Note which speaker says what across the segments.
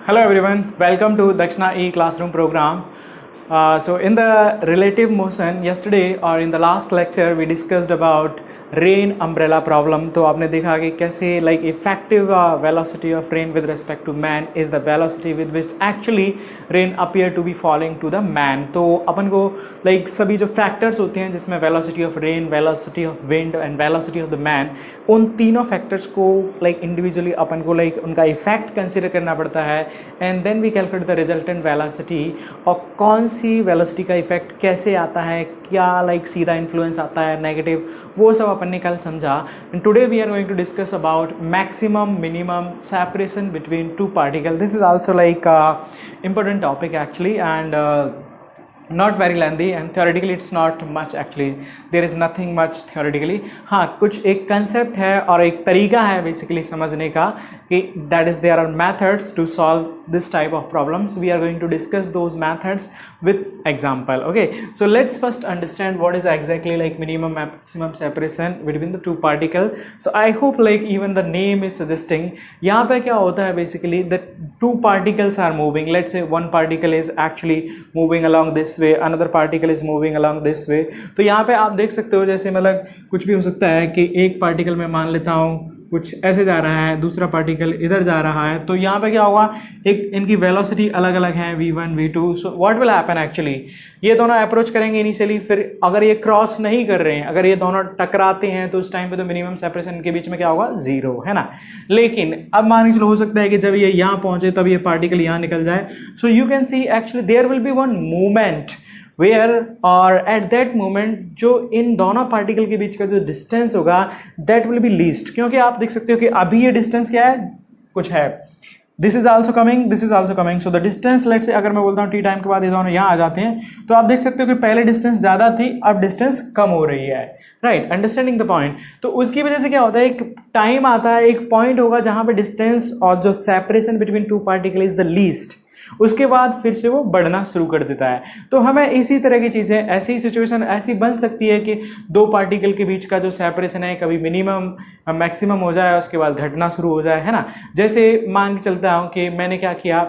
Speaker 1: Hello everyone, welcome to Dakshina E classroom program. So in the relative motion yesterday or in the last lecture we discussed about rain umbrella problem. तो आपने देखा कि कैसे like effective velocity of rain with respect to man is the velocity with which actually rain appear to be falling to the man. तो अपन को like सभी जो फैक्टर्स होते हैं जिसमें velocity of rain, velocity of wind and velocity of the man, उन तीनों फैक्टर्स को लाइक इंडिविजुअली अपन को लाइक उनका इफेक्ट कंसिडर करना पड़ता है and then we calculate the resultant velocity. और कौन सी वेलोसिटी का इफेक्ट कैसे आता है, क्या लाइक सीधा इन्फ्लुएंस आता है, नेगेटिव, वो सब अपन ने कल समझा. And today we are going to discuss about maximum minimum separation between two particle. This is also like important topic actually, and not very lengthy and theoretically it's not much actually. There is nothing much theoretically. हाँ, कुछ एक concept है और एक तरीका है basically समझने का कि that is there are methods to solve this type of problems. We are going to discuss those methods with example. Okay, so let's first understand what is exactly like minimum maximum separation between the two particle. So I hope like even the name is suggesting यहाँ पे क्या होता है basically that two particles are moving. Let's say one particle is actually moving along this way, another particle is moving along this way. तो यहाँ पे आप देख सकते हो जैसे मतलब कुछ भी हो सकता है कि एक पार्टिकल में मान लेता हूँ कुछ ऐसे जा रहा है, दूसरा पार्टिकल इधर जा रहा है. तो यहाँ पे क्या होगा, एक इनकी वेलोसिटी अलग अलग है v1 v2. So what will happen actually, ये दोनों अप्रोच करेंगे इनिशियली, फिर अगर ये क्रॉस नहीं कर रहे हैं, अगर ये दोनों टकराते हैं तो उस टाइम पे तो मिनिमम सेपरेशन इनके बीच में क्या होगा, जीरो, है ना. लेकिन अब मान के चलो हो सकता है कि जब ये यहाँ पहुंचे तब ये पार्टिकल यहाँ निकल जाए. So you can see actually there will be one movement where और एट दैट मोमेंट जो इन दोनों पार्टिकल के बीच का जो डिस्टेंस होगा दैट विल बी लीस्ट. क्योंकि आप देख सकते हो कि अभी ये डिस्टेंस क्या है, कुछ है, this is also coming, this is also coming. So the distance let's say अगर मैं बोलता हूँ टी टाइम के बाद ये दोनों यहाँ आ जाते हैं तो आप देख सकते हो कि पहले डिस्टेंस ज़्यादा थी, अब डिस्टेंस कम हो रही है. Right, understanding the point. तो उसकी वजह से क्या होता है, एक टाइम आता है, एक पॉइंट होगा जहाँ पे डिस्टेंस और जो separation between two particle is the least. उसके बाद फिर से वो बढ़ना शुरू कर देता है. तो हमें इसी तरह की चीज़ें, ऐसी ही सिचुएशन ऐसी बन सकती है कि दो पार्टिकल के बीच का जो सेपरेशन है कभी मिनिमम मैक्सिमम हो जाए, उसके बाद घटना शुरू हो जाए, है ना. जैसे मान के चलता हूँ कि मैंने क्या किया,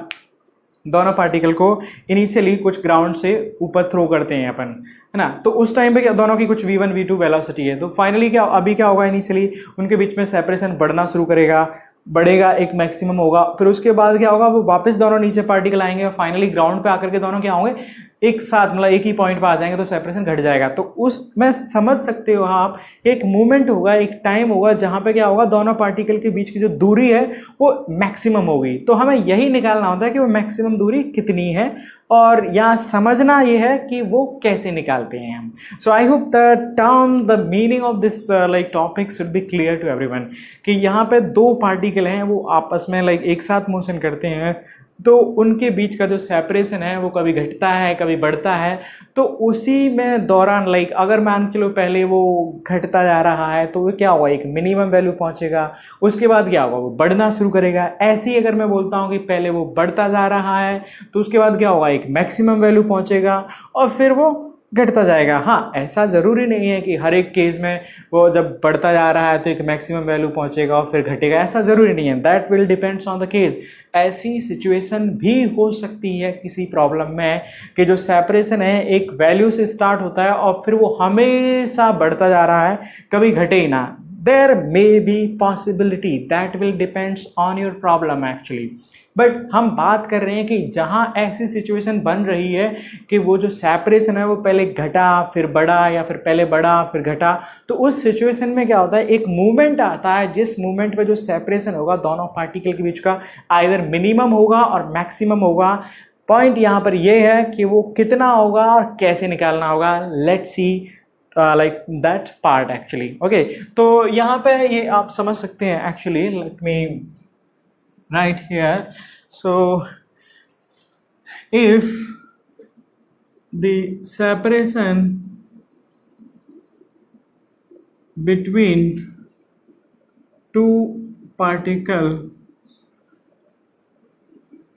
Speaker 1: दोनों पार्टिकल को इनिशियली कुछ ग्राउंड से ऊपर थ्रो करते हैं अपन, है ना. तो उस टाइम पे क्या दोनों की कुछ v1 v2 वेलोसिटी है. तो फाइनली क्या अभी क्या होगा, इनिशियली उनके बीच में सेपरेशन बढ़ना शुरू करेगा, बढ़ेगा, एक मैक्सिमम होगा, फिर उसके बाद क्या होगा, वो वापस दोनों नीचे पार्टिकल आएंगे और फाइनली ग्राउंड पे आकर के दोनों क्या होंगे, एक साथ मतलब एक ही पॉइंट पे आ जाएंगे, तो सेपरेशन घट जाएगा. तो उस में समझ सकते हो आप, एक मूवमेंट होगा, एक टाइम होगा जहां पे क्या होगा, दोनों पार्टिकल के बीच की जो दूरी है वो मैक्सिमम होगी. तो हमें यही निकालना होता है कि वो मैक्सिमम दूरी कितनी है, और यहाँ समझना ये है कि वो कैसे निकालते हैं हम. So I hope the term, the meaning of this like topic should be clear to everyone कि यहाँ पे दो पार्टिकल हैं, वो आपस में लाइक एक साथ मोशन करते हैं, तो उनके बीच का जो सेपरेशन है वो कभी घटता है कभी बढ़ता है. तो उसी में दौरान लाइक अगर मान के चलो पहले वो घटता जा रहा है तो वो क्या होगा, एक मिनिमम वैल्यू पहुंचेगा, उसके बाद क्या होगा, वो बढ़ना शुरू करेगा. ऐसे ही अगर मैं बोलता हूँ कि पहले वो बढ़ता जा रहा है तो उसके बाद क्या होगा, एक मैक्सिमम वैल्यू पहुंचेगा और फिर वो घटता जाएगा. हाँ, ऐसा ज़रूरी नहीं है कि हर एक केस में वो जब बढ़ता जा रहा है तो एक मैक्सिमम वैल्यू पहुंचेगा और फिर घटेगा, ऐसा ज़रूरी नहीं है. That will depends on the case. ऐसी सिचुएशन भी हो सकती है किसी प्रॉब्लम में कि जो सेपरेशन है एक वैल्यू से स्टार्ट होता है और फिर वो हमेशा बढ़ता जा रहा है, कभी घटे ही ना. There may be possibility, that will depends on your problem actually. But हम बात कर रहे हैं कि जहां ऐसी सिचुएशन बन रही है कि वो जो सेपरेशन है वो पहले घटा फिर बढ़ा, या फिर पहले बढ़ा फिर घटा, तो उस सिचुएशन में क्या होता है, एक मूवमेंट आता है जिस मूवमेंट में जो सेपरेशन होगा दोनों पार्टिकल के बीच का आइदर मिनिमम होगा और मैक्सिमम होगा. पॉइंट यहाँ पर यह है कि वो कितना होगा और कैसे निकालना होगा. Let's see like that part actually. Okay, तो यहाँ पे ये आप समझ सकते हैं actually. Let me write here. So if the separation between two particle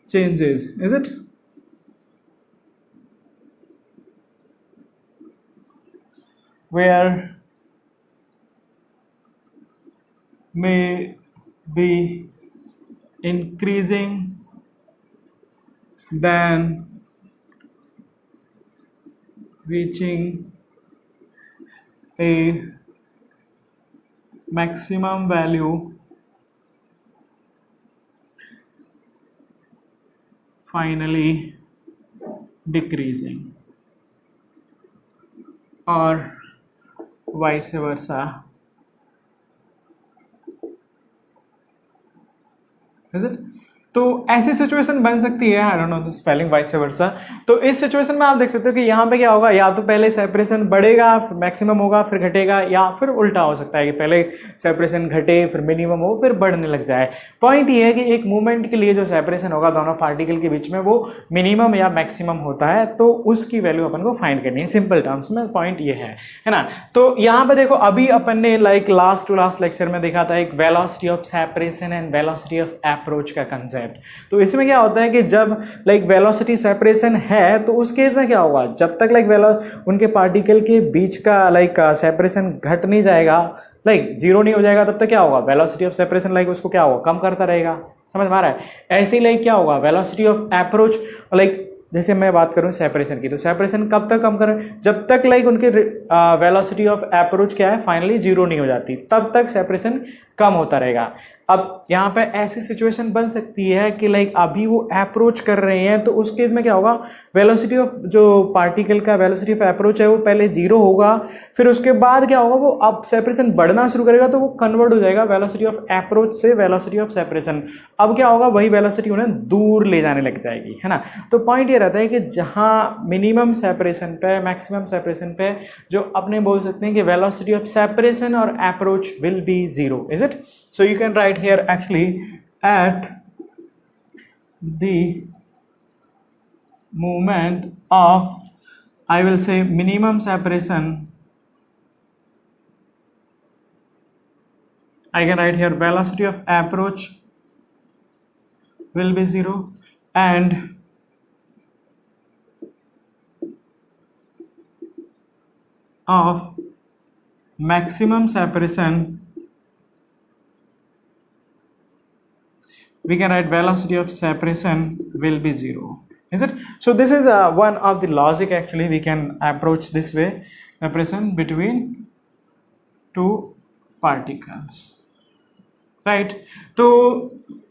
Speaker 1: changes, is it? Where may be increasing then reaching a maximum value finally decreasing or vice versa. Is it? तो ऐसी situation बन सकती है, I don't know the spelling vice versa. तो इस situation में आप देख सकते हो कि यहाँ पे क्या होगा, या तो पहले सेपरेशन बढ़ेगा फिर मैक्सिमम होगा फिर घटेगा, या फिर उल्टा हो सकता है कि पहले सेपरेशन घटे फिर मिनिमम हो फिर बढ़ने लग जाए। पॉइंट ये है कि एक मूवमेंट के लिए जो सेपरेशन होगा दोनों पार्टिकल के बीच में वो मिनिमम या मैक्सिमम होता है, तो उसकी वैल्यू अपन को फाइंड करनी है सिंपल टर्म्स में। पॉइंट ये है ना। तो यहाँ पे देखो अभी अपन ने like last to last lecture में देखा था एक velocity of separation and velocity of approach का कंसेप्ट। तो इसमें क्या होता है कि जब लाइक वेलोसिटी सेपरेशन है तो उस केस में क्या होगा, जब तक लाइक उनके पार्टिकल के बीच का लाइक सेपरेशन घट नहीं जाएगा, लाइक जीरो नहीं हो जाएगा, तब तक क्या होगा, वेलोसिटी ऑफ सेपरेशन लाइक उसको क्या होगा, कम करता रहेगा। समझ में आ रहा है? ऐसे ही लाइक क्या होगा, वेलोसिटी ऑफ अप्रोच लाइक जैसे मैं बात करूं सेपरेशन की, तो सेपरेशन कब तक कम करें, जब तक लाइक उनके वेलोसिटी ऑफ अप्रोच क्या है फाइनली जीरो नहीं हो जाती, तब तक सेपरेशन कम होता रहेगा। अब यहाँ पे ऐसी सिचुएशन बन सकती है कि लाइक अभी वो अप्रोच कर रहे हैं, तो उस केस में क्या होगा, वेलोसिटी ऑफ जो पार्टिकल का वेलोसिटी ऑफ अप्रोच है वो पहले जीरो होगा, फिर उसके बाद क्या होगा, वो अब सेपरेशन बढ़ना शुरू करेगा तो वो कन्वर्ट हो जाएगा वेलोसिटी ऑफ अप्रोच से वेलोसिटी ऑफ सेपरेशन। अब क्या होगा, वही वेलोसिटी उन्हें दूर ले जाने लग जाएगी, है ना। तो पॉइंट ये रहता है कि जहाँ मिनिमम सेपरेशन पे मैक्सिमम सेपरेशन पे जो अपने बोल सकते हैं कि वेलोसिटी ऑफ सेपरेशन और approach will be zero, is it? So you can write here actually at the moment of, I will say, minimum separation, I can write here velocity of approach will be zero and of maximum separation we can write velocity of separation will be zero, is it? So this is one of the logic actually we can approach this way, separation between two particles, right? तो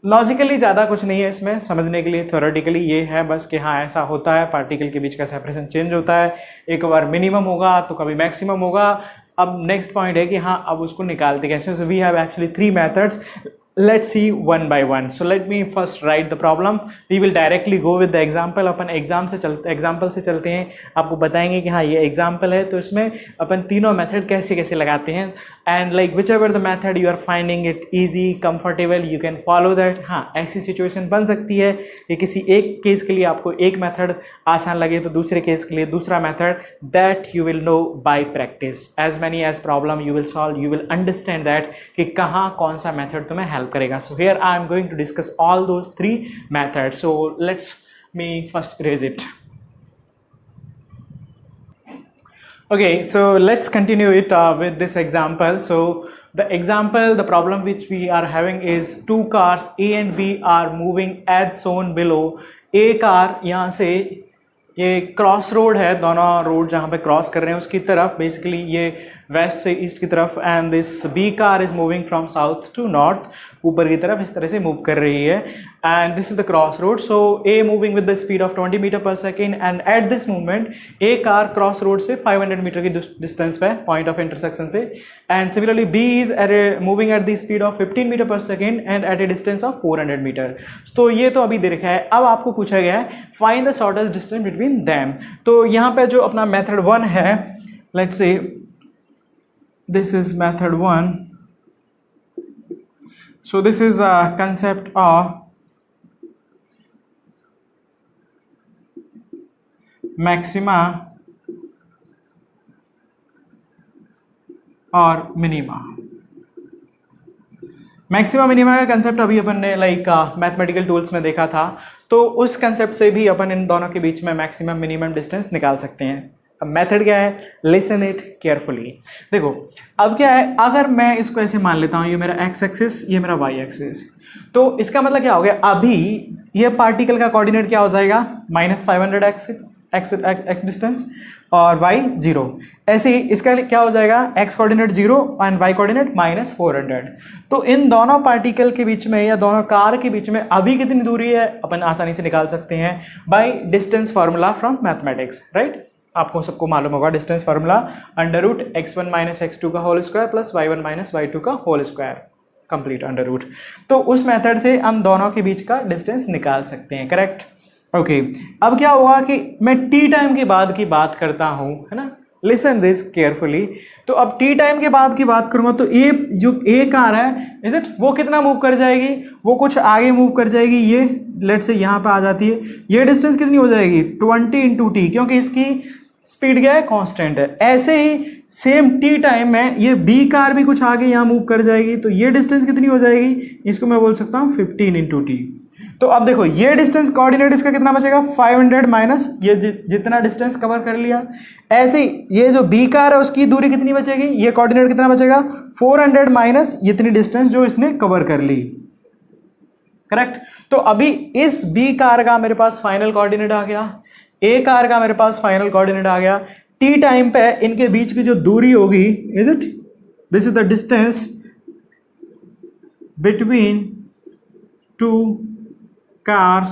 Speaker 1: logically ज़्यादा कुछ नहीं है इसमें समझने के लिए, theoretically ये है बस कि हाँ ऐसा होता है, पार्टिकल के बीच का सेपरेशन चेंज होता है, एक बार मिनिमम होगा तो कभी मैक्सिमम होगा। अब नेक्स्ट पॉइंट है कि हाँ अब उसको निकालते कैसे। So we have actually 3 methods, let's see one by one. So let me first write the problem. We will directly go with the example. Upon example से चलते हैं, आपको बताएंगे कि हाँ ये एग्जाम्पल है तो इसमें अपन तीनों मेथड कैसे कैसे लगाते हैं, and like whichever the method you are finding it easy comfortable you can follow that. हाँ ऐसी सिचुएशन बन सकती है कि किसी एक केस के लिए आपको एक मेथड आसान लगे तो दूसरे केस के लिए दूसरा method, that you will know by practice. As many as problem you will solve, you will understand that कि कहाँ कौन सा मेथड तुम्हें हेल्प करेगा। So here I am going to discuss all those 3 methods. So let's me first erase it. Okay, so let's continue it with this example. So the example, the problem which we are having is 2 cars A and B are moving as shown below. A car यहाँ से ये cross road है, दोनों road जहाँ पे cross कर रहे हैं उसकी तरफ, बेसिकली ये वेस्ट से ईस्ट की तरफ, and this B car is moving from south to north, ऊपर की तरफ इस तरह से मूव कर रही है, and this is the cross road. So A moving with the speed of 20 metre per second, and at this movement A car cross road से 500 मीटर की डिस्टेंस पे पॉइंट ऑफ इंटरसेक्शन से, and similarly B is moving at the speed of 15 metre per second and at a distance of 400 metre. तो ये तो अभी दे रखा है। अब आपको पूछा गया है find the shortest distance between them. तो यहाँ पे जो अपना मेथड 1 है, let's say this is method 1. So this is a concept of maxima और मिनिमा। मैक्सिमा मिनिमा का कंसेप्ट अभी अपन ने लाइक मैथमेटिकल टूल्स में देखा था, तो उस कंसेप्ट से भी अपन इन दोनों के बीच में मैक्सिमम मिनिमम डिस्टेंस निकाल सकते हैं। अब मेथड क्या है, लिसन इट केयरफुली। देखो अब क्या है, अगर मैं इसको ऐसे मान लेता हूँ, ये मेरा एक्स एक्सिस ये मेरा वाई एक्सिस, तो इसका मतलब क्या हो गया, अभी ये पार्टिकल का कोऑर्डिनेट क्या हो जाएगा, -500 डिस्टेंस और y 0। ऐसे ही इसका क्या हो जाएगा, x coordinate 0 and y coordinate -400। तो इन दोनों पार्टिकल के बीच में या दोनों कार के बीच में अभी कितनी दूरी है अपन आसानी से निकाल सकते हैं bye distance formula from mathematics, right. आपको सबको मालूम होगा डिस्टेंस फार्मूला √x1 - x2 का whole square plus y1 - y2 का whole square complete under root. तो उस मेथड से हम दोनों के बीच का डिस्टेंस निकाल सकते हैं, करेक्ट। ओके, अब क्या होगा कि मैं टी टाइम के बाद की बात करता हूं, है ना, लिसन दिस केयरफुली। तो अब टी टाइम के बाद की बात करूंगा तो ये जो ए कार है इज इट, वो कितना मूव कर जाएगी, वो कुछ आगे मूव कर जाएगी, ये लेट से यहां पे आ जाती है। ये डिस्टेंस कितनी हो जाएगी 20 × t, क्योंकि इसकी स्पीड क्या है, कांस्टेंट है। ऐसे ही सेम टी टाइम में ये बी कार भी कुछ आगे यहाँ मूव कर जाएगी, तो ये डिस्टेंस कितनी हो जाएगी, इसको मैं बोल सकता हूँ 15 × t। तो अब देखो ये डिस्टेंस कोऑर्डिनेट इसका कितना बचेगा, 500 माइनस ये जितना डिस्टेंस कवर कर लिया। ऐसे ही ये जो बी कार है उसकी दूरी कितनी बचेगी, ये कोऑर्डिनेट कितना बचेगा 400 माइनस इतनी डिस्टेंस जो इसने कवर कर ली, करेक्ट। तो अभी इस बी कार का मेरे पास फाइनल कोऑर्डिनेट आ गया, ए कार का मेरे पास फाइनल कोऑर्डिनेट आ गया। टी टाइम पे इनके बीच की जो दूरी होगी is it, this is the distance between two cars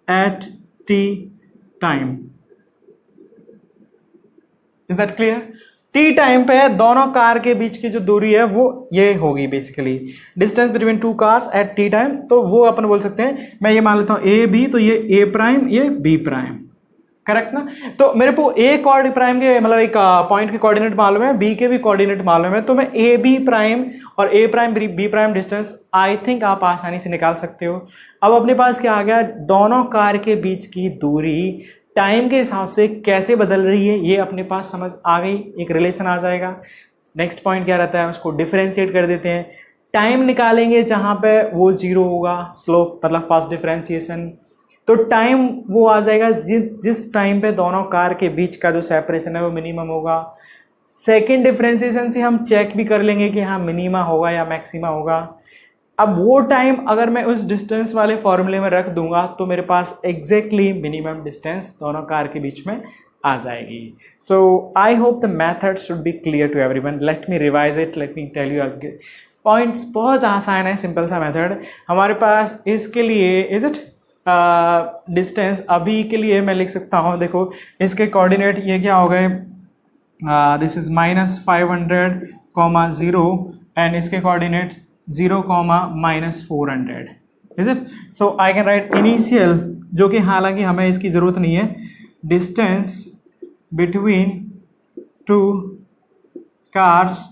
Speaker 1: at t time। Is that clear? T time पे दोनों कार के बीच की जो दूरी है वो ये होगी, basically distance between two cars at T time. तो वो अपन बोल सकते हैं, मैं ये मान लेता हूं ए बी, तो ये ए प्राइम ये बी प्राइम, करेक्ट ना। तो मेरे को ए कोऑर्डिनेट प्राइम के मतलब एक पॉइंट के कोऑर्डिनेट मालूम है, बी के भी कोऑर्डिनेट मालूम है, तो मैं ए बी प्राइम और A prime B prime distance I think आप आसानी से निकाल सकते हो। अब अपने पास क्या आ गया, दोनों कार के बीच की दूरी टाइम के हिसाब से कैसे बदल रही है ये अपने पास समझ आ गई, एक रिलेशन आ जाएगा। नेक्स्ट पॉइंट क्या रहता है, उसको डिफरेंशिएट कर देते हैं। टाइम निकालेंगे जहां पे वो 0 होगा, स्लोप मतलब फास्ट डिफरेंशिएशन, तो टाइम वो आ जाएगा जिस टाइम पे दोनों कार के बीच का जो सेपरेशन है वो मिनिमम होगा। सेकेंड डिफरेंशिएशन से हम चेक भी कर लेंगे कि हाँ मिनिमा होगा या मैक्सिमा होगा। अब वो टाइम अगर मैं उस डिस्टेंस वाले फॉर्मूले में रख दूंगा तो मेरे पास एग्जैक्टली मिनिमम डिस्टेंस दोनों कार के बीच में आ जाएगी। So I hope the method should be clear to everyone. Let me revise it, let me tell you points. बहुत आसान है, सिंपल सा मेथड हमारे पास। इसके लिए इज इट डिस्टेंस अभी के लिए मैं लिख सकता हूँ, देखो इसके कोऑर्डिनेट ये क्या हो गए, दिस इज -500, 0 एंड इसके coordinate 0, -400 is it. So I can right initial, जो कि हालांकि हमें इसकी ज़रूरत नहीं है, डिस्टेंस बिटवीन टू कार्स।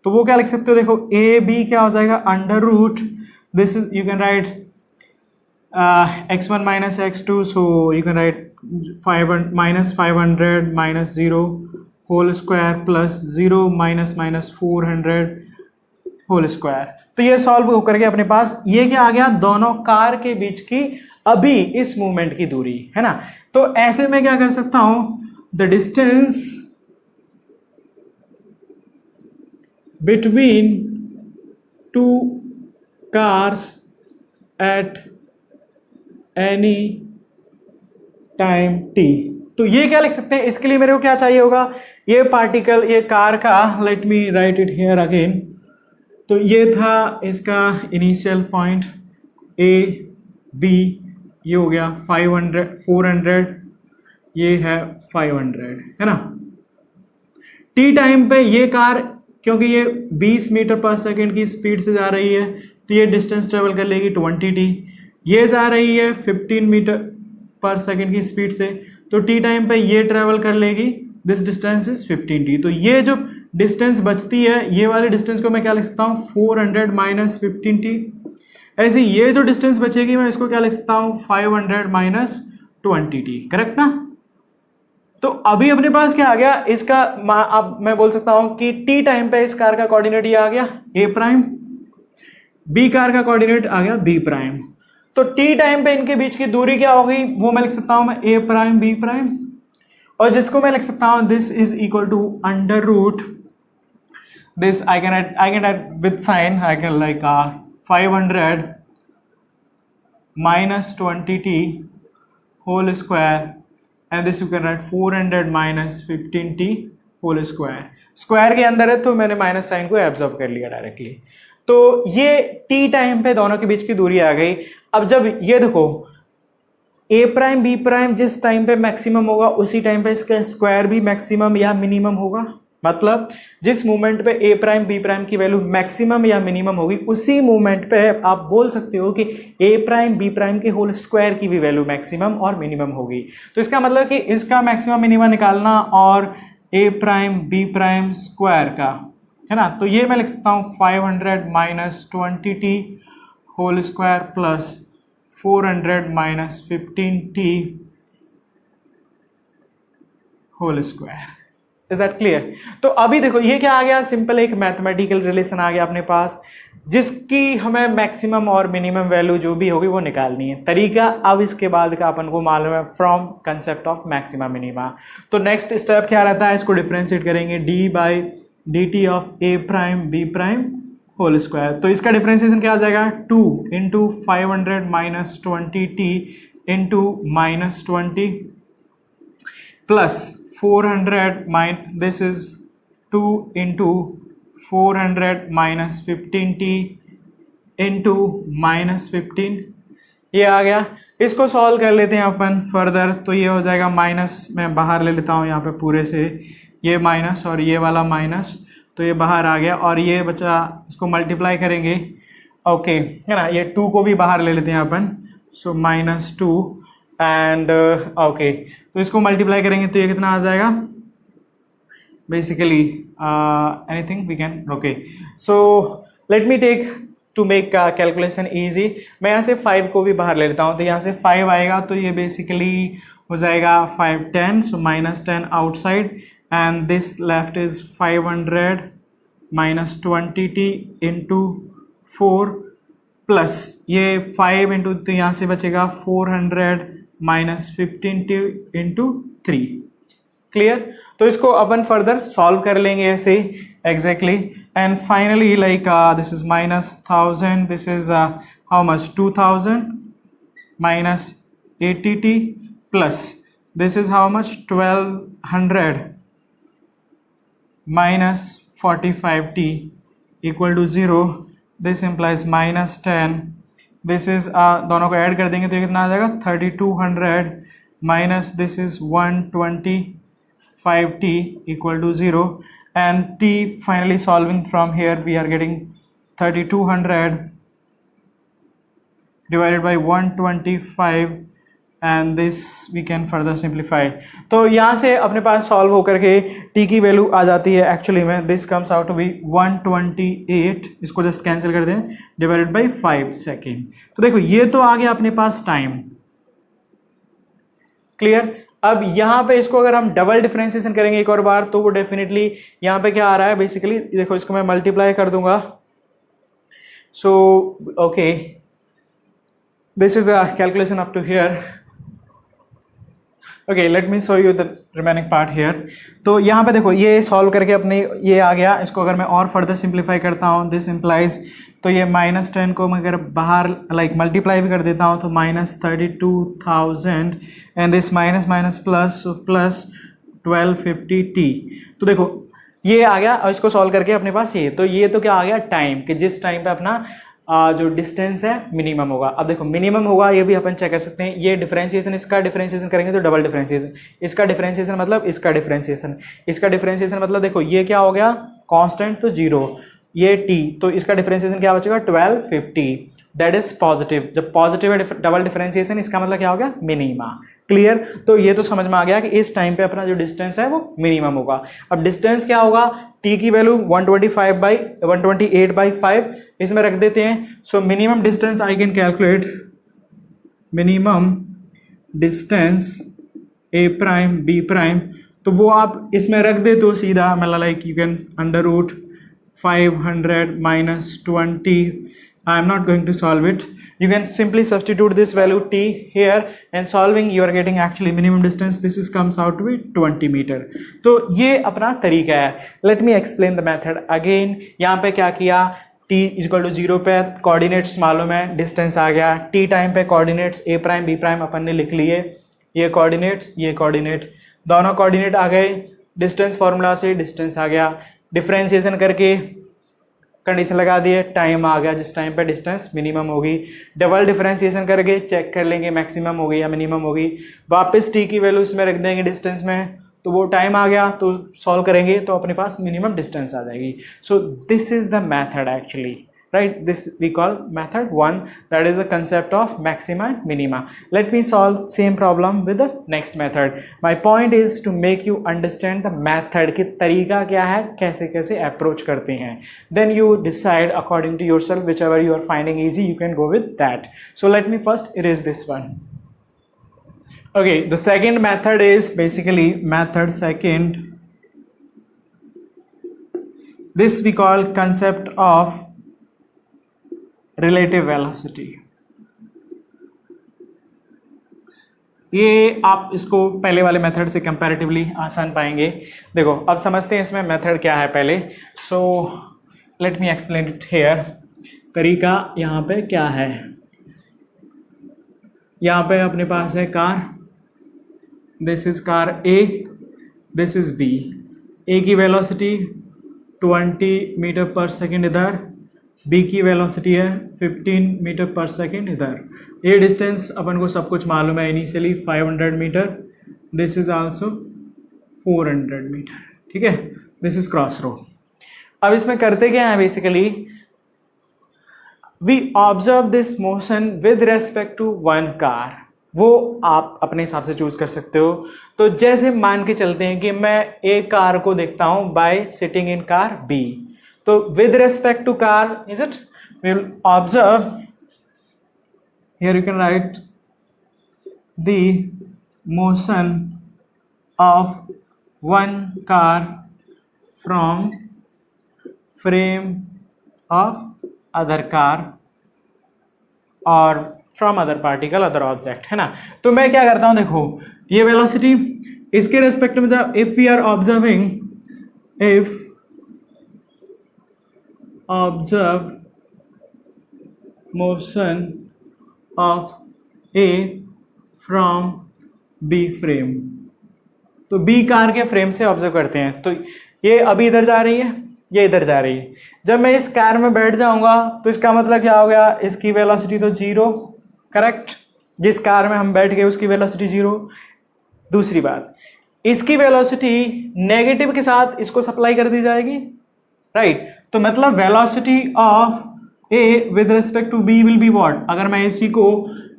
Speaker 1: तो वो क्या लिख सकते हो, देखो ए बी क्या हो जाएगा √, this is you can right x1 - x2, so you can write -500 -0 whole square plus 0 -400 whole square। तो ये सॉल्व होकर के अपने पास ये क्या आ गया, दोनों कार के बीच की अभी इस मूवमेंट की दूरी, है ना। तो ऐसे में क्या कर सकता हूं, the distance between two cars at any time t। तो ये क्या लिख सकते हैं, इसके लिए मेरे को क्या चाहिए होगा, ये पार्टिकल ये कार का, late me right it here again. तो ये था इसका इनिशियल पॉइंट ए बी, ये हो गया 500 400, ये है 500, है ना। टी टाइम पे ये कार क्योंकि ये 20 मीटर पर सेकेंड की स्पीड से जा रही है तो ये डिस्टेंस ट्रेवल कर लेगी 20t। ये जा रही है 15 मीटर पर सेकेंड की स्पीड से, तो टी टाइम पे ये ट्रेवल कर लेगी, दिस डिस्टेंस इज 15t। तो ये जो डिस्टेंस बचती है ये वाले डिस्टेंस को मैं क्या लिख सकता हूँ 400 - 15t। ऐसे ये जो डिस्टेंस बचेगी मैं इसको क्या लिख सकता हूँ 500 - 20t, करेक्ट ना। तो अभी अपने पास क्या आ गया इसका, अब मैं बोल सकता हूं कि टी टाइम पे इस कार का कोऑर्डिनेट ये आ गया ए प्राइम, बी कार का कोऑर्डिनेट आ गया बी प्राइम। तो टी टाइम पे इनके बीच की दूरी क्या होगी वो मैं लिख सकता हूं मैं ए प्राइम बी प्राइम, और जिसको मैं लिख सकता हूं this is equal to √ this I can write with sign, I can like 500 minus 20t whole square, and this you can write 400 minus 15t whole square के अंदर है तो मैंने माइनस साइन को एब्जॉर्ब कर लिया डायरेक्टली। तो ये t टाइम पे दोनों के बीच की दूरी आ गई। अब जब ये देखो a प्राइम b प्राइम जिस टाइम पे मैक्सिमम होगा उसी टाइम पे इसका स्क्वायर भी मैक्सिमम या मिनिमम होगा। मतलब जिस मोमेंट पे a प्राइम b प्राइम की वैल्यू मैक्सिमम या मिनिमम होगी उसी मोमेंट पे आप बोल सकते हो कि a प्राइम b प्राइम के होल स्क्वायर की भी वैल्यू मैक्सिमम और मिनिमम होगी। तो इसका मतलब कि इसका मैक्सिमम मिनिमम निकालना और a prime b prime square का है ना, तो ये मैं लिख सकता हूँ 500 minus 20t whole square plus 400 minus 15t whole square. Is that clear? तो अभी देखो ये क्या आ गया, सिंपल एक मैथमेटिकल रिलेशन आ गया अपने पास जिसकी हमें मैक्सिमम और मिनिमम वैल्यू जो भी होगी वो निकालनी है। तरीका अब इसके बाद का अपन को मालूम है from concept of maxima minima. तो नेक्स्ट स्टेप क्या रहता है, इसको डिफरेंशिएट करेंगे d by d t of a prime b prime whole square. तो इसका डिफरेंशिएशन क्या आ जाएगा 2 into 500 minus 20t into minus 20 plus 400 this is 2 into 400 minus 15t into minus 15 ये आ गया। इसको सॉल्व कर लेते हैं अपन फर्दर। तो ये हो जाएगा माइनस, मैं बाहर ले लेता हूँ यहाँ पे पूरे से, ये माइनस और ये वाला माइनस, तो ये बाहर आ गया और ये बचा, इसको मल्टीप्लाई करेंगे ओके है ना, ये 2 को भी बाहर ले लेते हैं अपन, सो माइनस 2 एंड ओके, तो इसको मल्टीप्लाई करेंगे तो ये कितना आ जाएगा basically anything we can okay. So let me take to make calculation easy, मैं यहाँ से 5 को भी बाहर ले लेता हूँ, तो यहाँ से 5 आएगा तो ये बेसिकली हो जाएगा 5 10, so minus 10 outside and this left is 500 minus 20t into 4 plus ये 5 इंटू, तो यहाँ से बचेगा 400 माइनस 15t इंटू 3। क्लियर? तो इसको अपन फर्दर सॉल्व कर लेंगे ऐसे ही exactly and finally like this is minus 1000, this is how much 2000 minus 80t plus this is how much 1200 minus 45t equal to 0, this implies minus 10, this is दोनों को add कर देंगे तो ये कितना आ जाएगा 3200 minus this is 125t equal to 0 and t finally solving from here we are getting 3200 divided by 125 and this we can further simplify। तो यहाँ से अपने पास सॉल्व होकर के t की वैल्यू आ जाती है एक्चुअली में, this comes out to be 128, इसको जस्ट कैंसिल कर दें, डिवाइडेड बाई 5 सेकेंड। तो देखो ये तो आ गया अपने पास टाइम। क्लियर? अब यहाँ पे इसको अगर हम डबल डिफरेंशिएशन करेंगे एक और बार तो वो डेफिनेटली यहाँ पे क्या आ रहा है बेसिकली, देखो इसको मैं मल्टीप्लाई कर दूंगा, so okay this is a calculation up to here. Okay let me show you the remaining part here. तो यहाँ पे देखो ये सॉल्व करके अपने ये आ गया, इसको अगर मैं और फर्दर सिंप्लीफाई करता हूँ दिस इम्प्लाइज, तो ये माइनस 10 को मैं अगर बाहर लाइक मल्टीप्लाई भी कर देता हूँ तो minus 32,000 and this minus minus plus plus 1250t। तो देखो ये आ गया और इसको सॉल्व करके अपने पास ये तो क्या आ गया टाइम, कि जिस टाइम पे अपना जो डिस्टेंस है मिनिमम होगा। अब देखो मिनिमम होगा ये भी अपन चेक कर सकते हैं, ये डिफरेंशिएशन, इसका डिफरेंशिएशन करेंगे तो डबल डिफरेंशिएशन, इसका डिफरेंशिएशन मतलब इसका डिफरेंशिएशन, इसका डिफरेंशिएशन मतलब देखो ये क्या हो गया कांस्टेंट तो 0, ये t, तो इसका डिफरेंशिएशन क्या बचेगा 1250, दैट इज पॉजिटिव। जब पॉजिटिव है डबल डिफरेंशिएशन इसका मतलब क्या हो गया मिनिमा। क्लियर? तो ये तो समझ में आ गया कि इस टाइम पे अपना जो डिस्टेंस है वो मिनिमम होगा। अब डिस्टेंस क्या होगा, t की वैल्यू 128/5 इसमें रख देते हैं, so minimum distance I can calculate, minimum distance a prime b prime, तो वो आप इसमें रख दे तो सीधा मतलब like you can under root 500 minus 20, I am not going to solve it, you can simply substitute this value t here and solving you are getting actually minimum distance, this is comes out to be 20 meter। तो ये अपना तरीका है। Let me explain the method again। यहाँ पे क्या किया, t equal to 0 पे कोऑर्डिनेट्स मालूम है, डिस्टेंस आ गया। t टाइम पे coordinates a prime b prime अपन ने लिख लिए, ये कोऑर्डिनेट्स ये कोऑर्डिनेट, दोनों कोऑर्डिनेट आ गए, डिस्टेंस फार्मूला से डिस्टेंस आ गया, डिफरेंशिएशन करके कंडीशन लगा दिए, टाइम आ गया जिस टाइम पे डिस्टेंस मिनिमम होगी, डबल डिफरेंशिएशन करके चेक कर लेंगे मैक्सिमम होगी या मिनिमम होगी, वापस t की वैल्यू इसमें रख देंगे डिस्टेंस में, तो वो टाइम आ गया, तो सॉल्व करेंगे तो अपने पास मिनिमम डिस्टेंस आ जाएगी। So this is the method actually, right? This we call method 1, that is the concept of maxima and minima. Let me solve same problem with the next method. My point is to make you understand the method कि तरीका क्या है, कैसे कैसे approach करते हैं, then you decide according to yourself whichever you are finding easy you can go with that. So let me first erase this one. Okay, the second method is basically method second. This we call concept of relative velocity. ये आप इसको पहले वाले method से comparatively आसान पाएंगे। देखो अब समझते हैं इसमें मेथड क्या है पहले। सो let me explain it here. तरीका यहाँ पे क्या है, यहाँ पे अपने पास है car, this is car A, this is B. A की वेलोसिटी 20 मीटर पर सेकेंड इधर, बी की वेलोसिटी है 15 मीटर पर सेकेंड इधर। ये डिस्टेंस अपन को सब कुछ मालूम है initially 500 metre, this is also 400 metre, ठीक है, दिस इज क्रॉस रोड। अब इसमें करते क्या है, basically we observe this motion with respect to one car. वो आप अपने हिसाब से चूज कर सकते हो। तो जैसे मान के चलते हैं कि मैं ए कार को देखता हूं by sitting in car B, तो with respect to car, is it, we will observe here, you can write the motion of one car from frame of other car or from other particle other object, है ना। तो मैं क्या करता हूं, देखो ये वेलोसिटी इसके रेस्पेक्ट में जब if we are observing, if observe motion of A from B frame, तो B कार के फ्रेम से ऑब्जर्व करते हैं। तो ये अभी इधर जा रही है, ये इधर जा रही है। जब मैं इस कार में बैठ जाऊंगा तो इसका मतलब क्या हो गया, इसकी वेलोसिटी तो 0, करेक्ट। जिस कार में हम बैठ गए उसकी वेलोसिटी 0। दूसरी बात, इसकी वेलोसिटी नेगेटिव के साथ इसको सप्लाई कर दी जाएगी, राइट। तो मतलब velocity of A with respect to B will be what. अगर मैं इसी को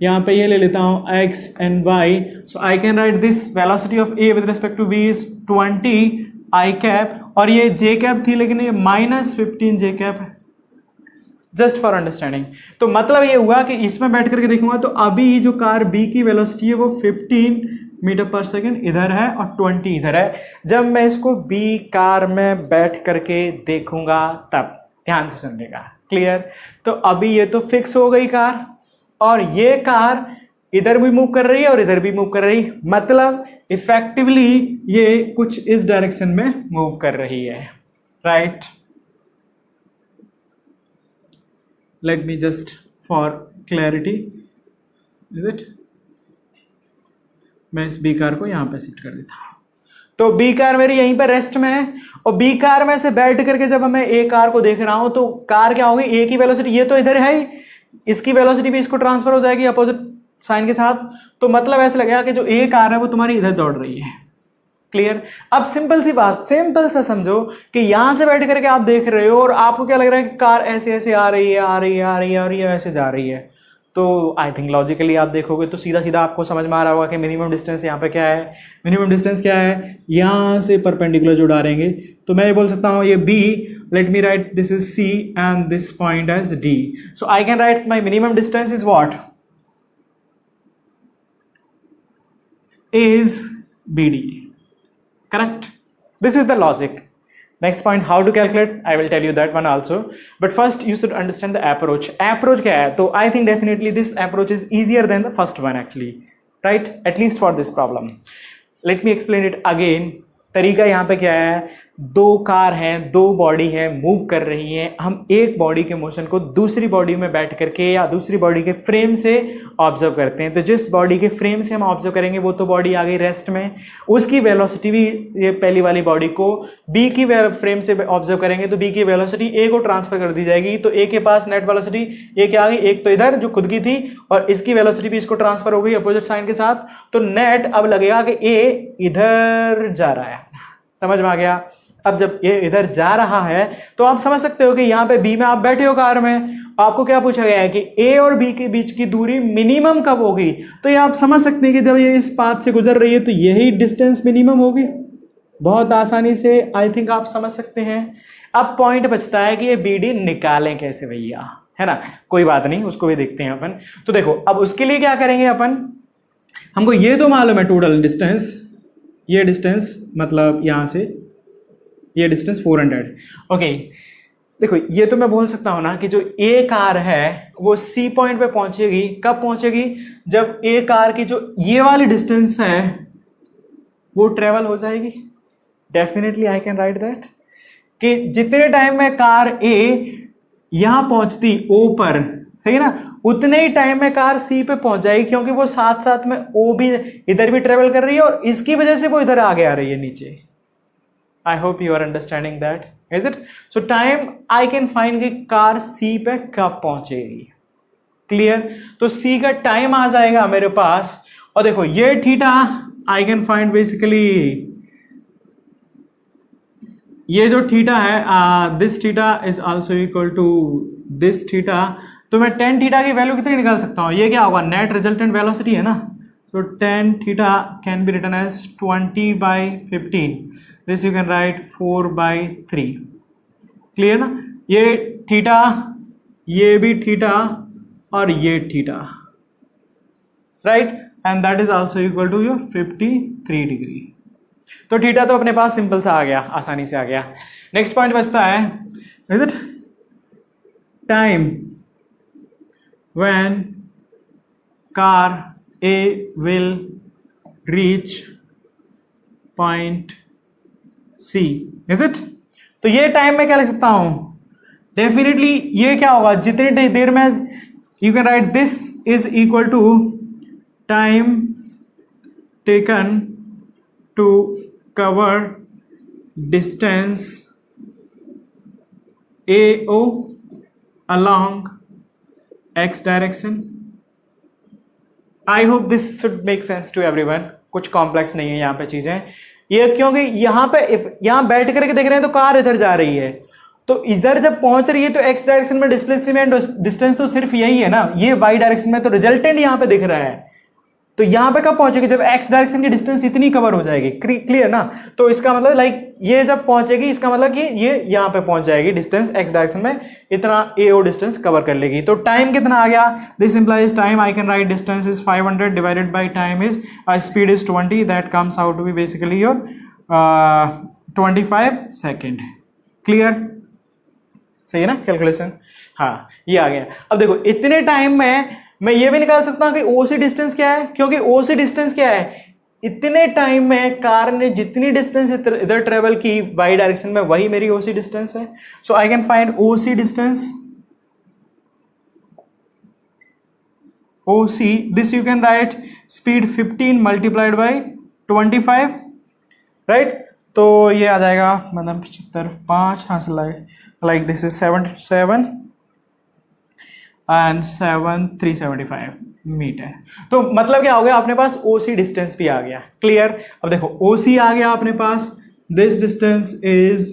Speaker 1: यहाँ पे ये ले लेता हूँ x and y, so I can write this velocity of A with respect to B is 20 i cap, और ये j कैप थी लेकिन ये -15 j कैप है, जस्ट फॉर अंडरस्टैंडिंग। तो मतलब ये हुआ कि इसमें बैठ करके देखूंगा तो अभी जो कार b की वेलोसिटी है वो 15 मीटर पर सेकेंड इधर है और 20 इधर है। जब मैं इसको B कार में बैठ करके देखूंगा तब, ध्यान से सुनिएगा, क्लियर। तो अभी ये तो फिक्स हो गई कार, और ये कार इधर भी मूव कर रही है और इधर भी मूव कर रही है, मतलब इफेक्टिवली ये कुछ इस डायरेक्शन में मूव कर रही है, right. Let me just for clarity, is it, मैं इस बी कार को यहाँ पे शिफ्ट कर देता हूँ। तो बी कार मेरी यहीं पर रेस्ट में है, और बी कार में से बैठ करके जब मैं ए कार को देख रहा हूं तो कार क्या होगी, ए की वेलोसिटी ये तो इधर है ही, इसकी वेलोसिटी भी इसको ट्रांसफर हो जाएगी अपोजिट साइन के साथ। तो मतलब ऐसा लगेगा कि जो ए कार है वो तुम्हारी इधर दौड़ रही है, क्लियर। अब सिंपल सी बात, सिंपल सा समझो कि यहां से बैठ करके आप देख रहे हो और आपको क्या लग रहा है कि कार ऐसे ऐसे आ रही है, आ रही है, आ रही है, आ रही है, ऐसे जा रही है। तो आई थिंक लॉजिकली आप देखोगे तो सीधा सीधा आपको समझ में आ रहा होगा कि मिनिमम डिस्टेंस यहाँ पे क्या है। मिनिमम डिस्टेंस क्या है, यहाँ से परपेंडिकुलर जो डालेंगे, तो मैं ये बोल सकता हूँ ये B, let me write this is C and this point as D, so I can write my minimum distance is what, is BD, correct? This is the logic. Next point, how to calculate, I will tell you that one also, but first you should understand the approach. Approach क्या है, तो I think definitely this approach is easier than the first one actually, right? At least for this problem. Let me explain it again. तरीका यहाँ पे क्या है, दो car हैं, दो बॉडी हैं, मूव कर रही हैं, हम एक बॉडी के मोशन को दूसरी बॉडी में बैठ करके या दूसरी बॉडी के फ्रेम से ऑब्जर्व करते हैं। तो जिस बॉडी के फ्रेम से हम ऑब्जर्व करेंगे वो तो बॉडी आ गई रेस्ट में, उसकी वेलोसिटी भी, ये पहली वाली बॉडी को बी की फ्रेम से ऑब्जर्व करेंगे तो बी की वेलोसिटी ए को ट्रांसफर कर दी जाएगी। तो ए के पास नेट वेलोसिटी ए क्या आ गई, एक तो इधर जो खुद की थी और इसकी वेलोसिटी भी इसको ट्रांसफर हो गई अपोजिट साइन के साथ। तो नेट अब लगेगा कि ए इधर जा रहा है, समझ में आ गया। अब जब ये इधर जा रहा है तो आप समझ सकते हो कि यहाँ पे बी में आप बैठे हो कार में, आपको क्या पूछा गया है कि ए और बी के बीच की दूरी मिनिमम कब होगी। तो ये आप समझ सकते हैं कि जब ये इस पाथ से गुजर रही है तो यही डिस्टेंस मिनिमम होगी। बहुत आसानी से आई थिंक आप समझ सकते हैं। अब पॉइंट बचता है कि ये बी डी निकालें कैसे भैया, है ना। कोई बात नहीं, उसको भी देखते हैं अपन। तो देखो अब उसके लिए क्या करेंगे अपन, हमको ये तो मालूम है टोटल डिस्टेंस, ये डिस्टेंस मतलब यहाँ से ये डिस्टेंस 400। ओके देखो ये तो मैं बोल सकता हूं ना कि जो ए कार है वो सी पॉइंट पे पहुंचेगी, कब पहुंचेगी, जब ए कार की जो ये वाली डिस्टेंस है वो ट्रेवल हो जाएगी। Definitely I can right that कि जितने टाइम में कार ए यहां पहुंचती ओ पर, सही है ना, उतने ही टाइम में कार सी पे पहुंच जाएगी, क्योंकि वो साथ साथ में ओ भी इधर भी ट्रेवल कर रही है और इसकी वजह से वो इधर आगे आ रही है नीचे। I hope you are understanding that, is it? So time I can find कि कार C पे कब पहुंचेगी, क्लियर। तो C का टाइम आ जाएगा मेरे पास, और देखो ये theta I can find basically ये जो थीटा है, this theta is also equal to this theta. तो मैं tan थीटा की वैल्यू कितनी निकाल सकता हूँ, ये क्या होगा, नेट रिजल्टेंट वेलोसिटी है ना। तो tan theta can be written as 20/15, this you can write 4/3, clear ना। ये थीटा, ये भी थीटा और ये theta, right, and that is also equal to your 53 degree. तो थीटा तो अपने पास सिंपल सा आ गया, आसानी से आ गया। नेक्स्ट पॉइंट बचता है, is it time when car A will reach point C, is it. तो ये टाइम में क्या लिख सकता हूं, डेफिनेटली ये क्या होगा, जितनी देर में, you can write this is equal to time taken to cover distance A O along x direction। I hope this should make sense to everyone, कुछ कॉम्प्लेक्स नहीं है यहाँ पे चीजें। ये क्योंकि यहाँ पे यहाँ बैठ करके देख रहे हैं तो कार इधर जा रही है, तो इधर जब पहुंच रही है तो एक्स डायरेक्शन में डिस्प्लेसमेंट डिस्टेंस तो सिर्फ यही है ना, ये वाई डायरेक्शन में, तो रिजल्टेंट यहाँ पे दिख रहा है। तो यहाँ पे कब पहुंचेगी, जब एक्स डायरेक्शन की डिस्टेंस इतनी कवर हो जाएगी, क्लियर ना। तो इसका मतलब लाइक ये जब पहुंचेगी, इसका मतलब कि ये यहाँ पे पहुंच जाएगी, डिस्टेंस एक्स डायरेक्शन में इतना ए ओ डिस्टेंस कवर कर लेगी। तो टाइम कितना आ गया, this implies time, I can write distance is 500 divided by time is speed is 20, that comes out to be basically your 25 second. Clear, सही है ना कैलकुलेशन। हाँ ये आ गया। अब देखो इतने टाइम में मैं ये भी निकाल सकता हूं कि ओसी डिस्टेंस क्या है, क्योंकि ओसी डिस्टेंस क्या है, इतने टाइम में कार ने जितनी डिस्टेंस इधर ट्रेवल की वाई डायरेक्शन में, वही मेरी ओसी डिस्टेंस है। So I can find OC distance, OC, this you can write speed 15 multiplied by 25, right. तो ये आ जाएगा मतलब 75, 5 हाँ like this is 77 and 375 metre. तो मतलब क्या हो गया, अपने पास ओसी डिस्टेंस भी आ गया। क्लियर। अब देखो ओसी आ गया अपने पास, दिस डिस्टेंस इज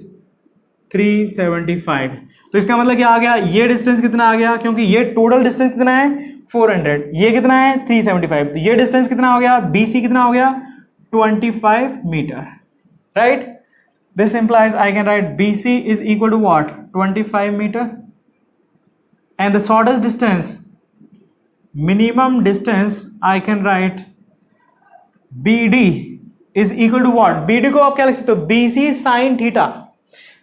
Speaker 1: 375। तो इसका मतलब क्या आ गया, ये डिस्टेंस कितना आ गया, क्योंकि ये टोटल डिस्टेंस कितना है 400, ये कितना है 375, तो ये डिस्टेंस कितना हो गया, बीसी कितना हो गया 25 metre, right. This implies I can write BC is equal to what, 25 metre. And the shortest distance, minimum distance, I can write BD is equal to what? BD को आप क्या लिख सकते हो, BC sin theta.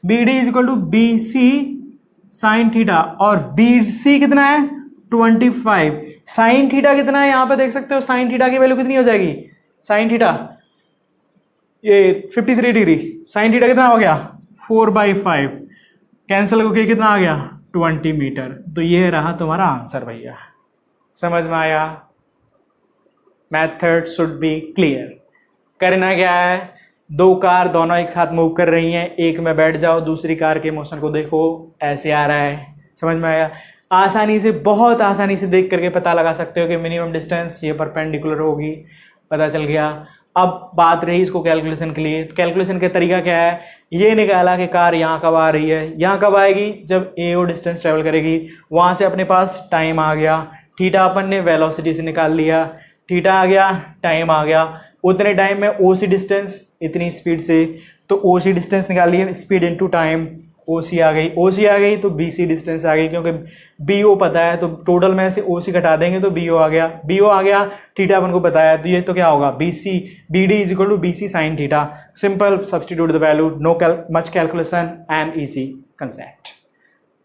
Speaker 1: BD is equal to BC sin theta, और BC कितना है 25, sin theta कितना है यहाँ पे देख सकते हो, sin थीटा की वैल्यू कितनी हो जाएगी, sin थीटा ये 53 डिग्री, साइन थीटा कितना हो गया 4/5, कैंसिल होके कितना आ गया 20 मीटर। तो ये रहा तुम्हारा आंसर भैया, समझ में आया। Method should be clear. करना क्या है, दो कार दोनों एक साथ मूव कर रही हैं, एक में बैठ जाओ, दूसरी कार के मोशन को देखो, ऐसे आ रहा है, समझ में आया। आसानी से, बहुत आसानी से देख करके पता लगा सकते हो कि मिनिमम डिस्टेंस ये परपेंडिकुलर होगी, पता चल गया। अब बात रही इसको कैलकुलेशन के लिए, कैलकुलेशन का तरीका क्या है, ये निकाला कि कार यहाँ कब आ रही है, यहाँ कब आएगी जब ए ओ डिस्टेंस ट्रेवल करेगी, वहाँ से अपने पास टाइम आ गया, थीटा अपन ने वेलोसिटी से निकाल लिया, थीटा आ गया, टाइम आ गया, उतने टाइम में ओ सी डिस्टेंस इतनी स्पीड से, तो ओ सी डिस्टेंस निकाल लिया, स्पीड इनटू टाइम, ओ सी आ गई, ओ सी आ गई तो बी सी डिस्टेंस आ गई, क्योंकि बी ओ पता है तो टोटल में से ओ सी घटा देंगे तो बी ओ आ गया, बी ओ आ गया, थीटा अपन को बताया, तो ये तो क्या होगा B C, B D is equal to B C sine theta. Simple, substitute the value, no much calculation and easy concept,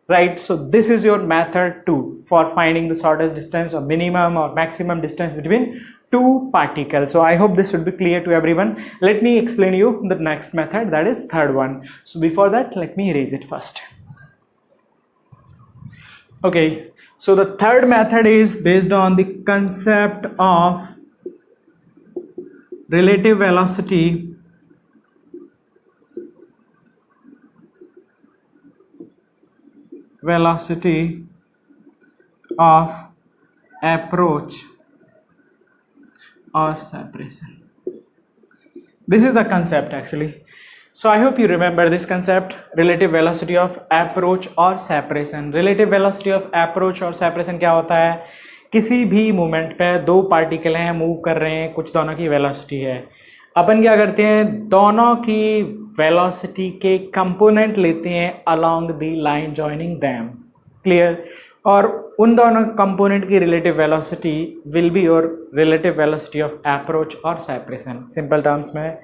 Speaker 1: right? So this is your method 2 for finding the shortest distance or minimum or maximum distance between two particles. So I hope this should be clear to everyone. Let me explain you the next method, that is third one. So before that, let me erase it first. Okay, so the third method is based on the concept of relative velocity of approach or separation. This is the concept actually. So I hope you remember this concept, relative velocity of approach or separation. Relative velocity of approach और separation क्या होता है, किसी भी moment पे दो particle हैं, move कर रहे हैं, कुछ दोनों की वेलोसिटी है, अपन क्या करते हैं, दोनों की वेलोसिटी के कंपोनेंट लेते हैं along the line joining them, clear, और उन दोनों कंपोनेंट की relative velocity will be your relative velocity of approach और सेपरेशन। सिंपल टर्म्स में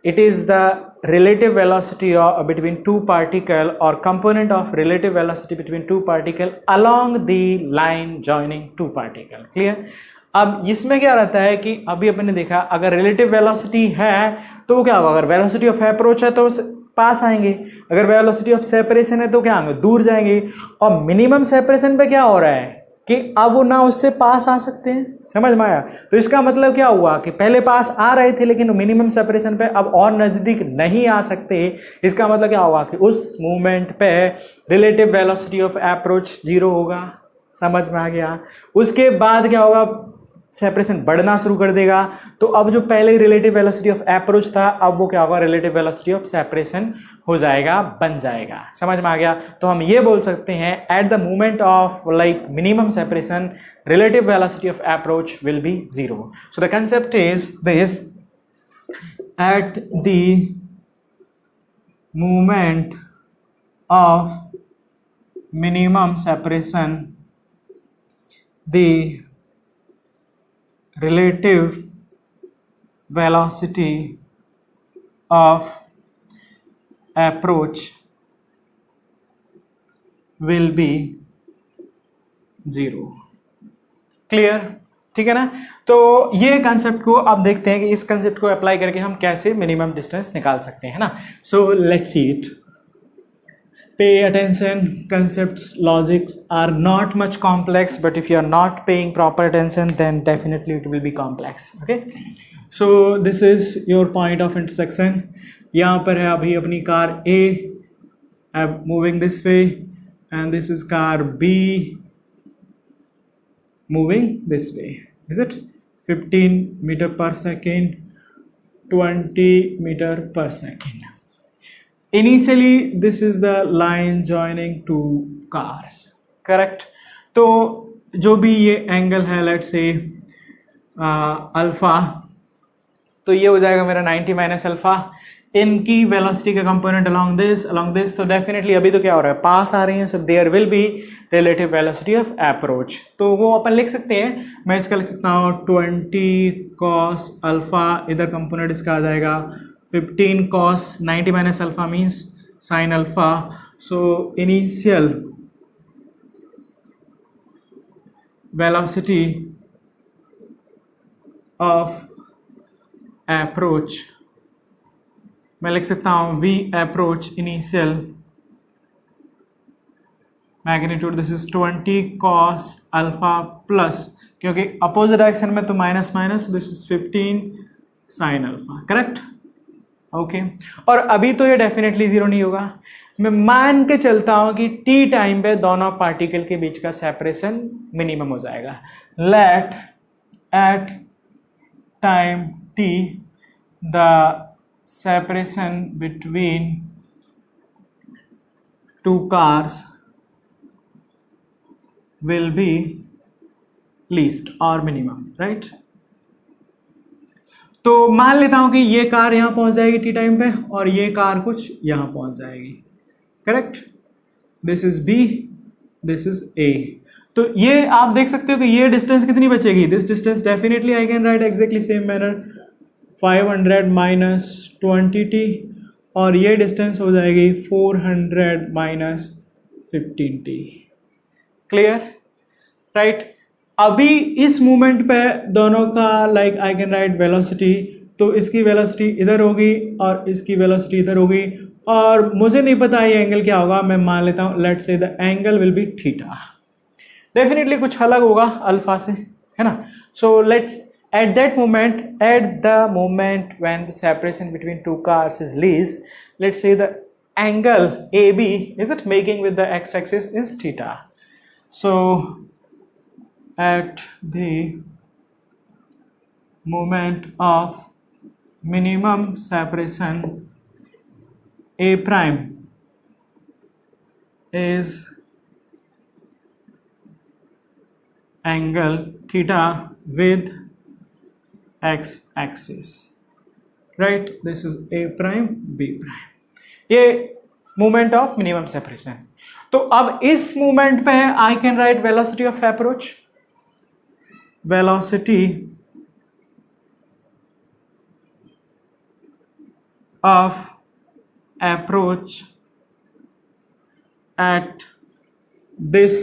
Speaker 1: it is the relative velocity between two particle or component of relative velocity between two particle along the line joining two particle, clear। अब इसमें क्या रहता है कि अभी अपन ने देखा, अगर रिलेटिव वेलोसिटी है तो क्या होगा, अगर वेलोसिटी ऑफ अप्रोच है तो पास आएंगे, अगर वेलोसिटी ऑफ सेपरेशन है तो क्या आएंगे, दूर जाएंगे। और मिनिमम सेपरेशन पे क्या हो रहा है कि अब वो ना उससे पास आ सकते हैं, समझ में आया। तो इसका मतलब क्या हुआ कि पहले पास आ रहे थे लेकिन मिनिमम सेपरेशन पे अब और नजदीक नहीं आ सकते। इसका मतलब क्या हुआ कि उस मूवमेंट पे रिलेटिव वेलोसिटी ऑफ अप्रोच 0 होगा, समझ में आ गया। उसके बाद क्या होगा, सेपरेशन बढ़ना शुरू कर देगा, तो अब जो पहले रिलेटिव वेलोसिटी ऑफ अप्रोच था अब वो क्या होगा, रिलेटिव वेलोसिटी ऑफ सेपरेशन हो जाएगा, बन जाएगा, समझ में आ गया। तो हम ये बोल सकते हैं at the moment of like minimum separation relative velocity of approach will be 0। So the concept is this, at the moment of minimum separation the relative velocity of approach will be 0, clear, ठीक है ना। तो ये concept को अब देखते हैं कि इस कंसेप्ट को अप्लाई करके हम कैसे मिनिमम डिस्टेंस निकाल सकते हैं ना। So let's see it, pay attention, concepts, logics are not much complex, but if you are not paying proper attention then definitely it will be complex, okay। So this is your point of intersection, यहाँ पर है अभी अपनी car A moving this way and this is car B moving this way, is it 15 meter per second, 20 meter per second। Initially this is the line joining two cars, correct। तो जो भी ये angle है let's say alpha, तो ये हो जाएगा मेरा 90 माइनस अल्फा, इनकी वेलोसिटी का कंपोनेंट अलोंग दिस, तो डेफिनेटली अभी तो क्या हो रहा है, पास आ रही हैं, so there will be relative velocity of approach. तो वो अपन लिख सकते हैं, मैं इसका लिख सकता हूँ 20 cos अल्फा, इधर कंपोनेंट इसका आ जाएगा 15 cos 90 minus alpha means sin alpha। So initial velocity of approach मैं लिख सकता हूँ v approach initial magnitude this is 20 cos alpha plus, क्योंकि अपोजिट डायरेक्शन में तो minus minus, this is 15 sine alpha, correct? Okay और अभी तो ये डेफिनेटली जीरो नहीं होगा, मैं मान के चलता हूं कि टी टाइम पे दोनों पार्टिकल के बीच का सेपरेशन मिनिमम हो जाएगा। Let at time T the separation between two cars will be least or minimum, right? तो मान लेता हूं कि ये कार यहां पहुंच जाएगी टी टाइम पे और ये कार कुछ यहां पहुंच जाएगी, correct? This is B, this is A. तो ये आप देख सकते हो कि ये डिस्टेंस कितनी बचेगी, this distance definitely I can right exactly same manner 500 minus 20t और ये डिस्टेंस हो जाएगी 400 माइनस 15t। Clear, right? अभी इस मोमेंट पे दोनों का like I can write velocity, तो इसकी वेलोसिटी इधर होगी और इसकी वेलोसिटी इधर होगी और मुझे नहीं पता ये एंगल क्या होगा, मैं मान लेता हूँ let's say the angle will be theta. Definitely कुछ अलग होगा अल्फा से, है ना? So let's at that moment, at the moment when the separation between two cars is least, let's say the angle AB, is it making with the x-axis, is theta. So at the moment of minimum separation, A prime is angle theta with x-axis, right? This is A prime, B prime. ये moment of minimum separation. तो अब इस moment पे I can write velocity of approach, velocity of approach at this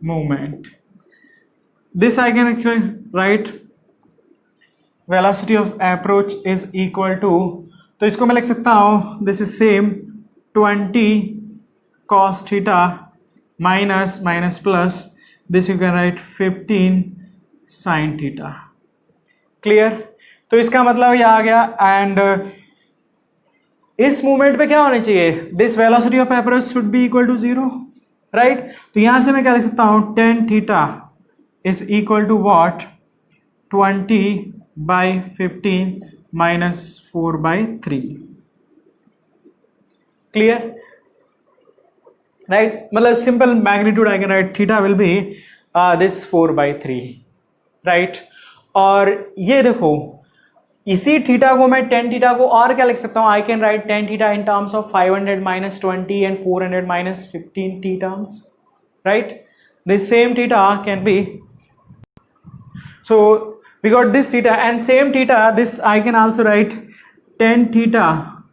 Speaker 1: moment, this I can write velocity of approach is equal to, तो इसको मैं लिख सकता हूं this is same 20 cos theta minus minus plus, this you can write 15 sin theta. Clear? तो इसका मतलब ये आ गया एंड इस मूवमेंट पे क्या होना चाहिए, this velocity of approach should be equal to 0, right? तो यहां से मैं क्या लिख सकता हूं, tan theta is equal to what, 20/15 minus 4/3। Clear, right? मतलब simple magnitude I can write theta will be this 4/3, right? और ये देखो इसी थीटा को मैं tan थीटा को और क्या लिख सकता हूं, आई can right tan theta in terms of 500 minus 20 and 400 minus 15t terms, right? This same theta can be, so we got this theta and same theta, this I can also write tan theta,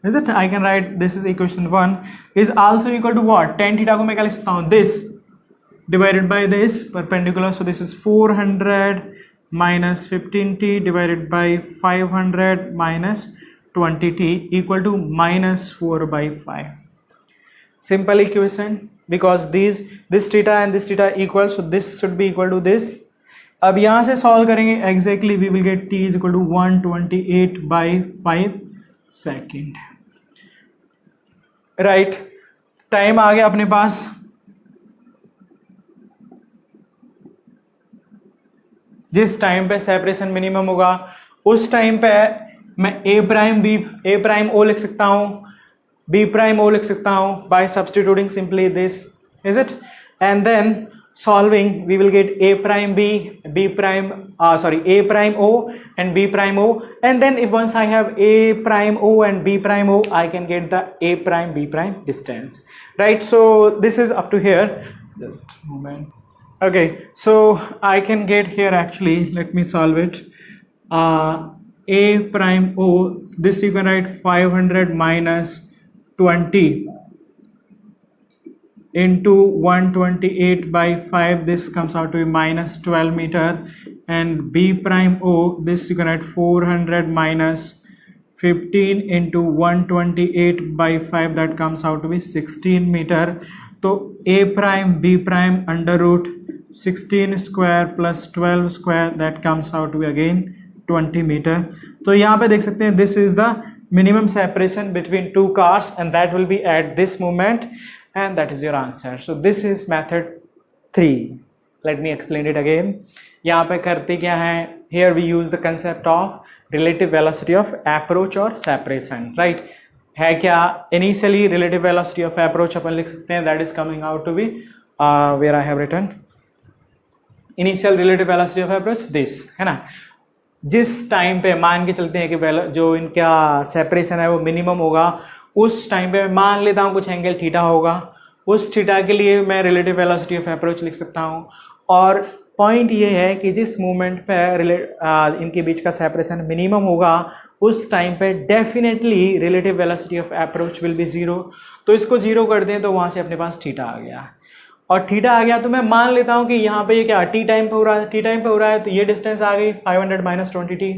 Speaker 1: is it? I can write this is equation 1 is also equal to what, tan theta को मैं क्या लिख सकता हूँ, this divided by this perpendicular, so this is 400 minus 15t divided by 500 minus 20t equal to minus 4/5. Simple equation because this theta and this theta equal, so this should be equal to this. अब यहाँ से solve करेंगे exactly we will get t is equal to 128/5 second, right? Time आ गया अपने पास, जिस time पे separation minimum होगा उस टाइम पे मैं ए प्राइम ओ लिख सकता हूं, बी प्राइम ओ लिख सकता हूं by substituting simply this, is it? And then solving we will get a prime b, b prime a prime o and b prime o, and then if once I have a prime o and b prime o, I can get the a prime b prime distance, right? So this is up to here, just a moment. Okay, so I can get here actually, let me solve it. A prime o, this you can write 500 minus 20 into 128/5, this comes out to be minus 12 meter, and b prime o, this you can write 400 minus 15 into 128 by 5, that comes out to be 16 meter. तो a prime b prime under root 16 square plus 12 square, that comes out to be again 20 meter. तो यहाँ पे देख सकते हैं this is the minimum separation between two cars and that will be at this moment and that is your answer. So this is method 3. Let me explain it again. यहाँ पे करते क्या है, here we use the concept of relative velocity of approach or separation, right? है क्या, initially relative velocity of approach अपन लिख सकते हैं, that is coming out to be where I have written initial relative velocity of approach, this है ना. जिस time पे मान के चलते हैं कि जो इनका सेपरेशन है वो मिनिमम होगा, उस टाइम पे मान लेता हूँ कुछ एंगल थीटा होगा, उस थीटा के लिए मैं रिलेटिव वेलोसिटी ऑफ अप्रोच लिख सकता हूँ. और पॉइंट ये है कि जिस मोमेंट पे इनके बीच का सेपरेशन मिनिमम होगा उस टाइम पे definitely relative velocity of approach will be zero. तो इसको जीरो कर दें तो वहाँ से अपने पास थीटा आ गया, और थीटा आ गया तो मैं मान लेता हूँ कि यहाँ पे ये क्या टी टाइम पे हो रहा है, टी टाइम पे हो रहा है, तो ये डिस्टेंस आ गई 500 माइनस 20t,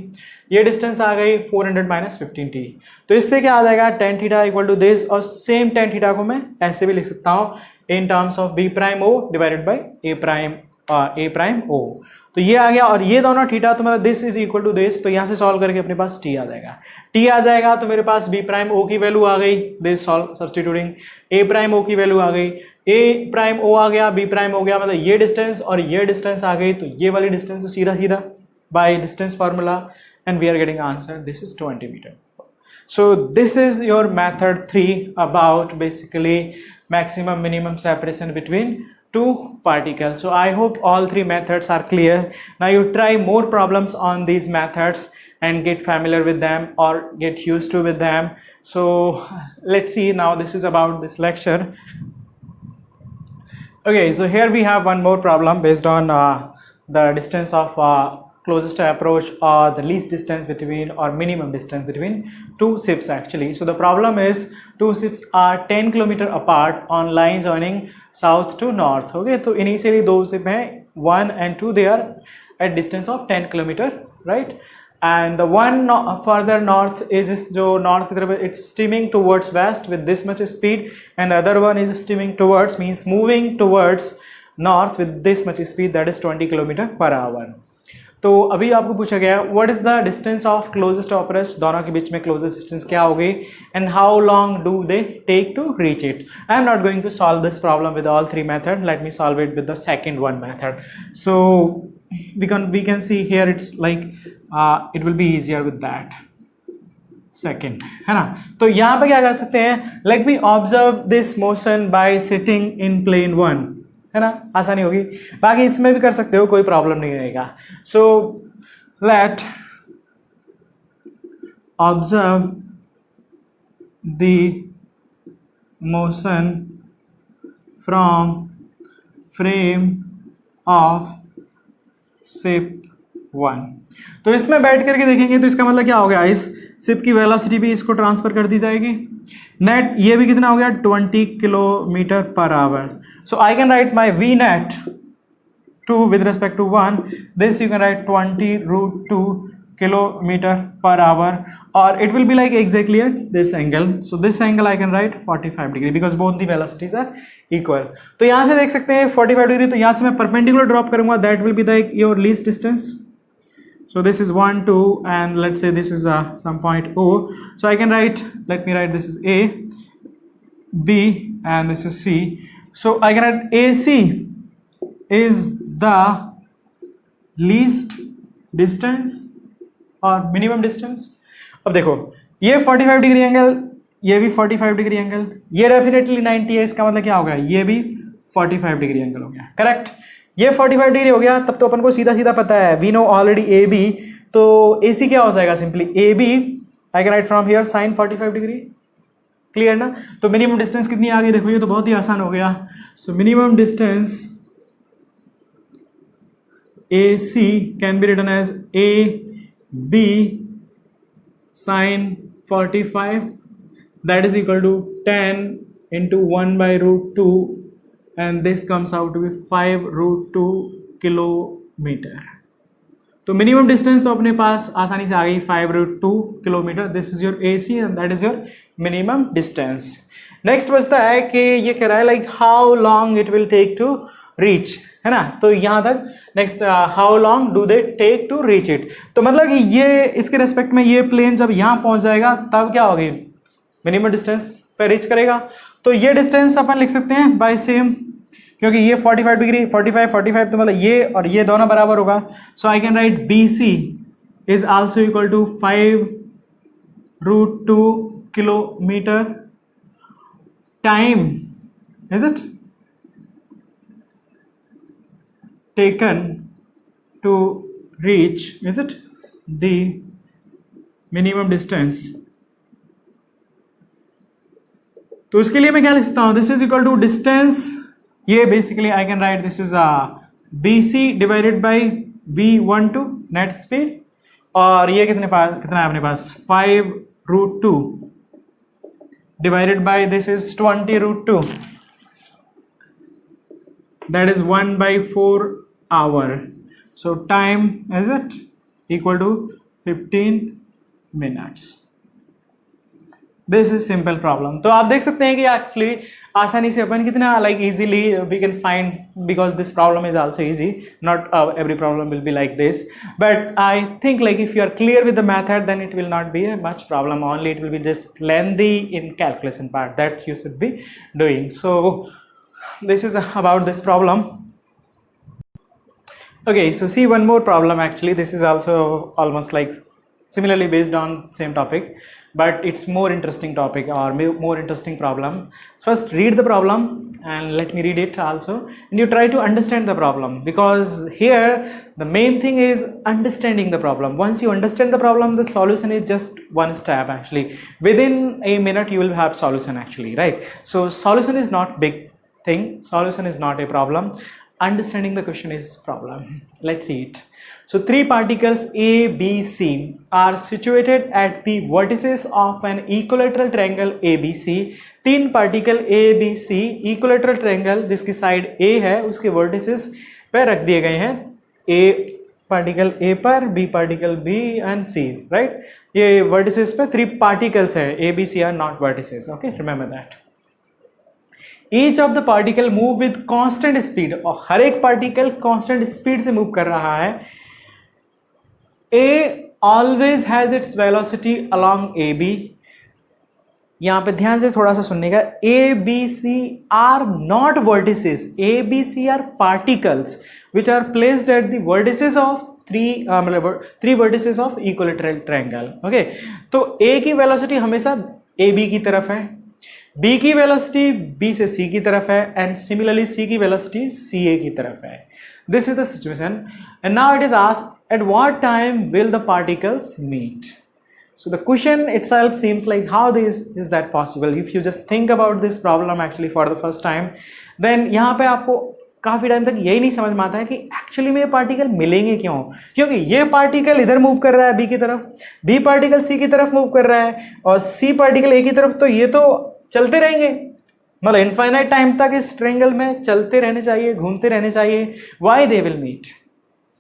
Speaker 1: ये डिस्टेंस आ गई 400 माइनस 15t. तो इससे क्या आ जाएगा, tan theta equal to this, और सेम tan थीटा को मैं ऐसे भी लिख सकता हूँ in terms of b prime o divided by a prime o. तो ये आ गया, और ये दोनों थीटा तो मतलब this is equal to this, तो यहाँ से सॉल्व करके अपने पास t आ जाएगा. t आ जाएगा तो मेरे पास b प्राइम o की वैल्यू आ गई, this solve substituting, a prime o की वैल्यू आ गई, a प्राइम o आ गया, b प्राइम हो गया, मतलब ये डिस्टेंस और ये डिस्टेंस आ गई, तो ये वाली डिस्टेंस तो सीधा सीधा by distance formula, and we are getting answer, this is 20 metre. So this is your method 3 about basically maximum minimum separation between two particles. So I hope all three methods are clear. Now you try more problems on these methods and get familiar with them or get used to with them. So let's see, now this is about this lecture. Okay, so here we have one more problem based on the distance of closest approach or the least distance between or minimum distance between two ships actually. So the problem is two ships are 10 km apart on line joining south to north. Okay, so initially दो ships हैं 1 and 2, they are at distance of 10 km, right? And the one further north is जो north की तरफ it's steaming towards west with this much speed, and the other one is steaming towards, means moving towards north with this much speed, that is 20 km per hour. तो अभी आपको पूछा गया what is the distance of closest approach, दोनों के बीच में closest distance क्या होगी, and how long do they take to reach it. I am not going to solve this problem with all three method, let me solve it with the second one method. So we can see here it's like it will be easier with that second, है ना. तो यहाँ पे क्या कर सकते हैं, let me observe this motion by sitting in plane one, है ना, आसानी होगी. बाकी इसमें भी कर सकते हो, कोई प्रॉब्लम नहीं रहेगा. So let observe the motion from frame of ship one. तो इसमें बैठ करके देखेंगे तो इसका मतलब क्या हो गया, इस शिप की वेलोसिटी भी इसको ट्रांसफर कर दी जाएगी. नेट ये भी कितना हो गया 20 kilometre per hour. So I can write my V net 2 with respect to 1, this you can write 20√2 kilometre per hour, और it will be like exactly at this angle. So this angle I can write 45 degree because both the velocities are equal. तो यहाँ से देख सकते हैं 45 degree, तो यहाँ से मैं परपेंडिकुलर ड्रॉप करूंगा, that will be the your least distance. So this is 1, 2, and let's say this is some point O. So I can write, let me write, this is A, B, and this is C. So I can write AC is the least distance or minimum distance. अब देखो ये 45 degree angle, ये भी 45 degree angle, ये definitely 90 है, इसका मतलब क्या हो गया, ये भी 45 डिग्री एंगल हो गया, करेक्ट. ये 45 डिग्री हो गया, तब तो अपन को सीधा सीधा पता है, we know already A B, तो ए सी क्या हो जाएगा, simply A B I can write from here sine 45 degree. Clear ना. तो मिनिमम डिस्टेंस कितनी आ गई, देखो ये तो बहुत ही आसान हो गया. So minimum distance A C can be written as A B sine 45, that is equal to 10 into 1/√2, and this comes out to be 5√2 kilometer. तो मिनिमम डिस्टेंस तो अपने पास आसानी से आ गई 5√2 kilometre. This is your AC and that is your minimum distance. Next बचता है कि ये कह रहा है like how long it will take to reach, है ना. तो यहां तक next how long do they take to reach it. तो मतलब कि ये इसके रेस्पेक्ट में ये प्लेन जब यहां पहुंच जाएगा तब क्या होगी, मिनिमम डिस्टेंस पे रीच करेगा. तो ये डिस्टेंस अपन लिख सकते हैं बाय सेम, क्योंकि ये 45 डिग्री 45 तो मतलब ये और ये दोनों बराबर होगा. So I can write BC is also equal to 5√2 kilometre. Time is it taken to reach, is it the minimum distance. तो इसके लिए मैं क्या लिख सकता हूं, this is equal to distance, ये basically I can write this is BC divided by V12 net speed, और ये कितना है अपने पास 5√2 divided by this is 20√2, that is 1/4 hour. So time is it equal to 15 minutes. This is simple problem. तो आप देख सकते हैं कि एक्चुअली आसानी से अपन कितना like easily we can find, because this problem is also easy. Not every problem will be like this, but I think like if you are clear with the method, then it will not be a much problem. Only it will be just lengthy in calculation part that you should be doing. So this is about this problem. Okay, so see one more problem. Actually this is also almost like similarly based on same topic, but it's more interesting topic or more interesting problem. So first read the problem and let me read it also, and you try to understand the problem, because here the main thing is understanding the problem. Once you understand the problem, the solution is just one step. Actually within a minute you will have solution actually, right? So solution is not big thing, solution is not a problem, understanding the question is problem. Let's see it. So three particles A, B, C are situated at the vertices of an equilateral triangle ABC. तीन particle A, B, C equilateral triangle जिसकी side A है उसके vertices पे रख दिए गए हैं. A particle A पर, B particle B and C, right? ये vertices पे three particles है, A, B, C are not vertices. Okay, remember that. Each of the particle move with constant speed, और हर एक पार्टिकल कांस्टेंट स्पीड से move कर रहा है. A always has its velocity along AB. यहां पे ध्यान से थोड़ा सा सुनने का, A, B, C are not vertices. A, B, C are particles which are placed at the vertices of three vertices of equilateral triangle. Okay, तो A की वेलोसिटी हमेशा AB की तरफ है, B की वेलोसिटी B से C की तरफ है, एंड सिमिलरली C की वेलोसिटी CA की तरफ है. This is the situation, and now it is asked at what time will the particles meet. So the question itself seems like how this is that possible. If you just think about this problem actually for the first time, then यहाँ पे आपको काफ़ी time तक यही नहीं समझ में आता है कि एक्चुअली में ये पार्टिकल मिलेंगे क्यों, क्योंकि ये पार्टिकल इधर मूव कर रहा है B की तरफ, B पार्टिकल C की तरफ मूव कर रहा है, और C पार्टिकल A की तरफ, तो ये तो चलते रहेंगे, मतलब इनफाइनाइट टाइम तक इस ट्रायंगल में चलते रहने चाहिए, घूमते रहने चाहिए. Why they will meet,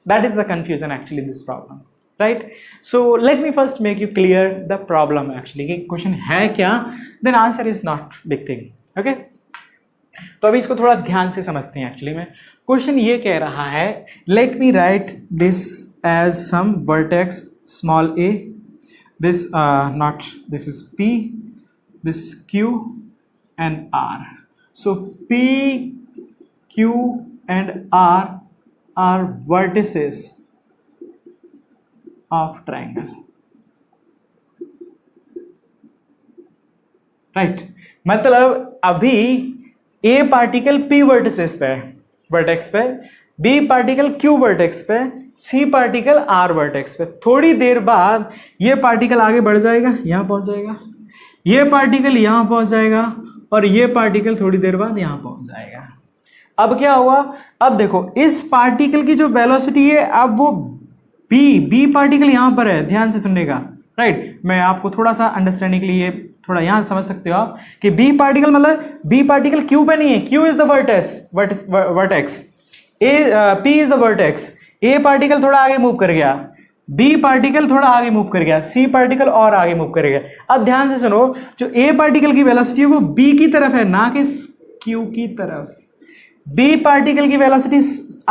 Speaker 1: that is the confusion actually in this problem, right? So let me first make you clear the problem actually, कि क्वेश्चन है क्या, then answer is not big thing. Okay, तो अभी इसको थोड़ा ध्यान से समझते हैं. एक्चुअली में क्वेश्चन ये कह रहा है, let me write this as some vertex small a, this not, this is P, this Q and R. So P, Q and R are vertices of triangle, right? मतलब अभी A पार्टिकल P वर्टिसेस पे, vertex पे, B particle Q vertex पे, C particle R vertex पे. थोड़ी देर बाद ये particle आगे बढ़ जाएगा, यहाँ पहुंच जाएगा, ये पार्टिकल यहां पहुंच जाएगा, और ये पार्टिकल थोड़ी देर बाद यहां पहुंच जाएगा. अब क्या हुआ, अब देखो इस पार्टिकल की जो वेलोसिटी है, अब वो बी पार्टिकल यहां पर है, ध्यान से सुनने का, राइट? मैं आपको थोड़ा सा अंडरस्टैंडिंग के लिए थोड़ा यहां समझ सकते हो आप कि बी पार्टिकल मतलब बी पार्टिकल क्यू पे नहीं है, Q is the vertex, vertex, P is the vertex, A particle थोड़ा आगे मूव कर गया, बी पार्टिकल थोड़ा आगे मूव कर गया, सी पार्टिकल और आगे मूव कर गया। अब ध्यान से सुनो, जो ए पार्टिकल की वेलोसिटी है वो बी की तरफ है, ना कि क्यू की तरफ। बी पार्टिकल की वेलोसिटी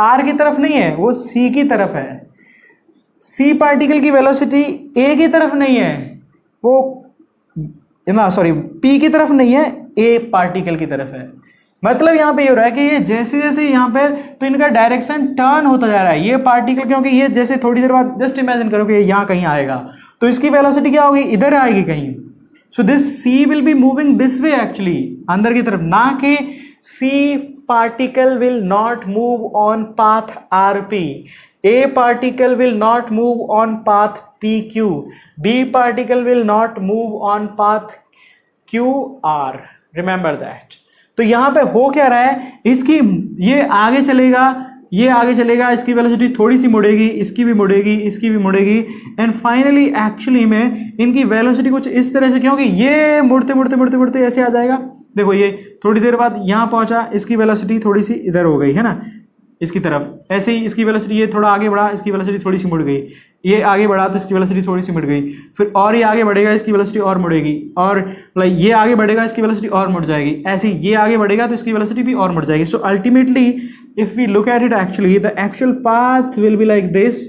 Speaker 1: आर की तरफ नहीं है, वो सी की तरफ है। सी पार्टिकल की वेलोसिटी ए की तरफ नहीं है, वो ना सॉरी पी की तरफ नहीं है, ए पार्टिकल की तरफ है। मतलब यहां पे ये हो रहा है कि ये जैसे जैसे यहां पे तो इनका डायरेक्शन टर्न होता जा रहा है, ये पार्टिकल, क्योंकि ये जैसे थोड़ी देर बाद जस्ट इमेजिन करो कि यहां कहीं आएगा तो इसकी वेलोसिटी क्या होगी, इधर आएगी कहीं। So this C will be moving this way actually, अंदर की तरफ, ना कि C particle will not move on path R P, A particle will not move on path PQ, B particle will not move on path QR, remember that। तो यहां पे हो क्या रहा है, इसकी ये आगे चलेगा, ये आगे चलेगा, इसकी वेलोसिटी थोड़ी सी मुड़ेगी, इसकी भी मुड़ेगी, इसकी भी मुड़ेगी, एंड फाइनली एक्चुअली में इनकी वेलोसिटी कुछ इस तरह से, क्योंकि ये मुड़ते मुड़ते मुड़ते मुड़ते ऐसे आ जाएगा। देखो ये थोड़ी देर बाद यहां पहुंचा, इसकी वेलोसिटी थोड़ी सी इधर हो गई है ना, इसकी तरफ। ऐसे ही इसकी वेलोसिटी ये थोड़ा आगे बढ़ा, इसकी वेलोसिटी थोड़ी सी मुड़ गई, ये आगे बढ़ा तो इसकी वेलोसिटी थोड़ी सी मुड़ गई, फिर और ये आगे बढ़ेगा, इसकी वेलोसिटी और मुड़ेगी, और लाइक ये आगे बढ़ेगा, इसकी वेलोसिटी और मुड़ जाएगी, ऐसे ही ये आगे बढ़ेगा तो इसकी वेलोसिटी भी और मुड़ जाएगी। So ultimately if we look at it actually the actual path will be like this,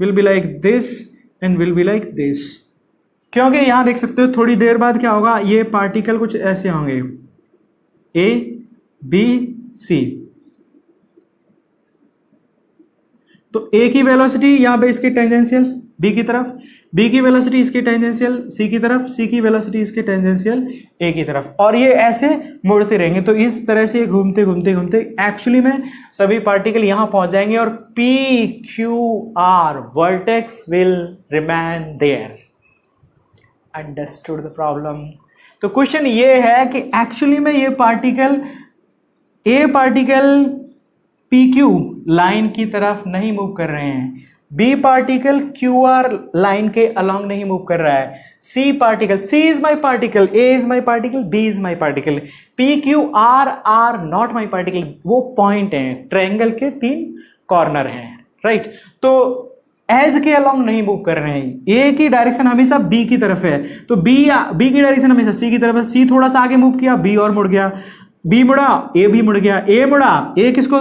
Speaker 1: will be like this and will be like this. क्योंकि यहां देख सकते हो थोड़ी देर बाद क्या होगा, ये पार्टिकल कुछ ऐसे होंगे, ए बी सी। तो ए की वेलोसिटी यहां पे इसके टेंजेंशियल बी की तरफ, बी की वेलोसिटी इसके टेंजेंशियल सी की तरफ, सी की वेलोसिटी इसके टेंजेंशियल ए की तरफ, और ये ऐसे मुड़ते रहेंगे। तो इस तरह से घूमते घूमते घूमते एक्चुअली में सभी पार्टिकल यहां पहुंच जाएंगे और P Q R vertex will remain there. Understood the problem? तो क्वेश्चन ये है कि एक्चुअली में ये particle, A particle PQ line की तरफ नहीं मूव कर रहे हैं, बी पार्टिकल QR लाइन के अलोंग नहीं मूव कर रहा है, C particle, C is my particle, A is my particle, B is my particle, PQR are not my particle. वो पॉइंट हैं, ट्रायंगल के 3 कॉर्नर हैं, राइट। तो एज के अलोंग नहीं मूव कर रहे हैं, ए की डायरेक्शन हमेशा बी की तरफ है, तो बी की डायरेक्शन हमेशा सी की तरफ है। सी थोड़ा सा आगे मूव किया, बी और मुड़ गया, बी मुड़ा, ए भी मुड़ गया, ए मुड़ा, ए किसको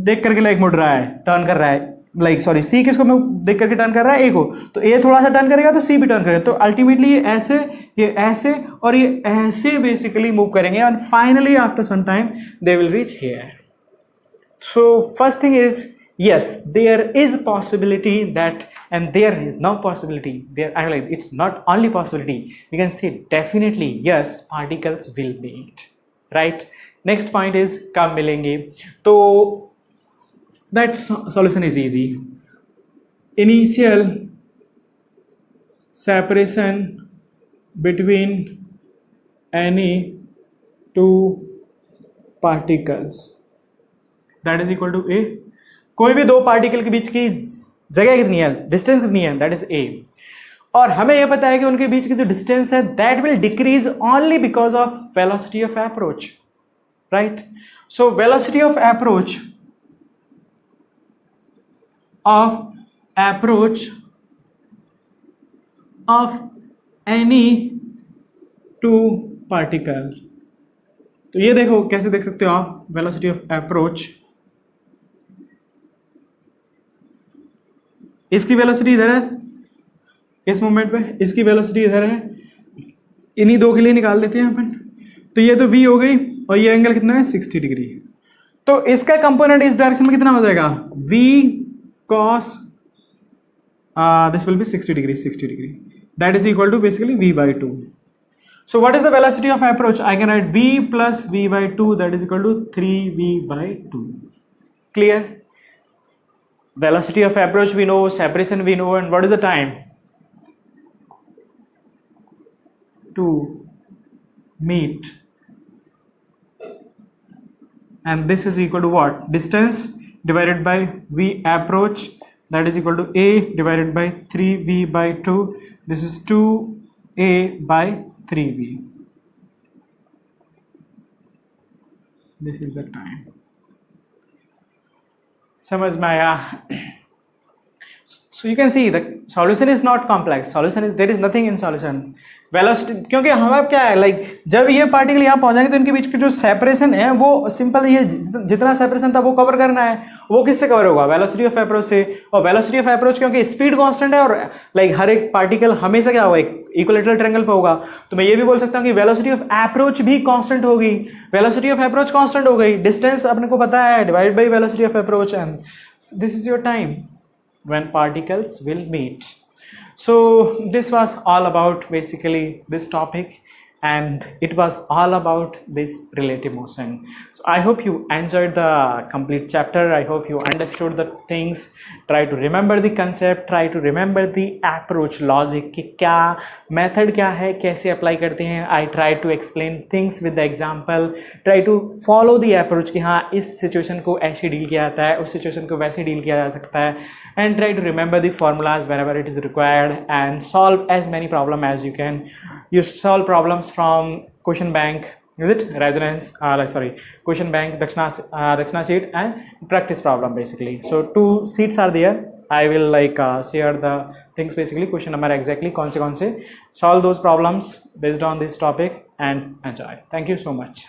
Speaker 1: देख करके लाइक मुड़ रहा है, टर्न कर रहा है, लाइक सॉरी सी किसको देख करके टर्न कर रहा है, ए को, तो ए थोड़ा सा टर्न करेगा तो सी भी टर्न करेगा। तो अल्टीमेटली ये ऐसे और ये ऐसे बेसिकली मूव करेंगे, and finally after some time they will reach here. So first thing is yes, there is possibility that, and there is no possibility there, I like it's not only possibility, we can say definitely yes, particles will meet, right? Next point is कब मिलेंगे, तो that solution is easy. Initial separation between any two particles that is equal to A। कोई भी 2 particle के बीच की जगह कितनी है, डिस्टेंस कितनी है, दैट इज ए। और हमें यह पता है कि उनके बीच की जो डिस्टेंस है that will decrease only because of velocity of approach, right. So velocity of approach of any 2 particle, तो ये देखो कैसे देख सकते हो आप, वेलोसिटी ऑफ अप्रोच, इसकी वेलोसिटी इधर है इस मोमेंट पे, इसकी वेलोसिटी इधर है, इन्हीं 2 के लिए निकाल लेते हैं अपन। तो ये तो v हो गई और ये एंगल कितना है 60 डिग्री। तो इसका कंपोनेंट इस डायरेक्शन में कितना हो जाएगा, v cos this will be 60 degree, 60 degree, that is equal to basically v/2। So what is the velocity of approach, I can write v plus v/2 that is equal to 3v/2। Clear? Velocity of approach we know, separation we know, and what is the time to meet, and this is equal to what, distance divided by v approach, that is equal to a divided by 3v/2, this is 2a by 3v, this is the time। समझ में आया? So you can see the solution is not complex. Solution is, there is nothing in solution. Velocity, क्योंकि हमारा क्या है, like जब ये particle यहाँ पहुंच जाएंगे तो इनके बीच की जो सेपरेशन है वो सिंपल, ये जितना सेपरेशन था वो कवर करना है, वो किससे कवर होगा, वेलोसिटी ऑफ अप्रोच से। और वेलोसिटी ऑफ अप्रोच क्योंकि स्पीड कांस्टेंट है और लाइक हर एक पार्टिकल हमेशा क्या होगा, एक इक्विलेटरल ट्रायंगल पे होगा, तो मैं ये भी बोल सकता हूँ कि वेलोसिटी ऑफ अप्रोच भी कांस्टेंट होगी। वेलोसिटी ऑफ अप्रोच कांस्टेंट हो गई, डिस्टेंस अपने को पता है, divide by velocity of approach, and this is your time when particles will meet. So this was all about basically this topic, and it was all about this relative motion. So I hope you enjoyed the complete chapter. I hope you understood the things. Try to remember the concept, try to remember the approach logic कि क्या method क्या है, कैसे apply करते हैं. I try to explain things with the example. Try to follow the approach कि हाँ इस situation को ऐसे deal किया जाता है, उस situation को वैसे deal किया जा सकता है, and try to remember the formulas whenever it is required and solve as many problem as you can. You solve problems from question bank, is it resonance, question bank, Dakshina sheet, and practice problem basically. So 2 sheets are there. I will share the things basically, question number exactly कौन से solve those problems based on this topic and enjoy. Thank you so much.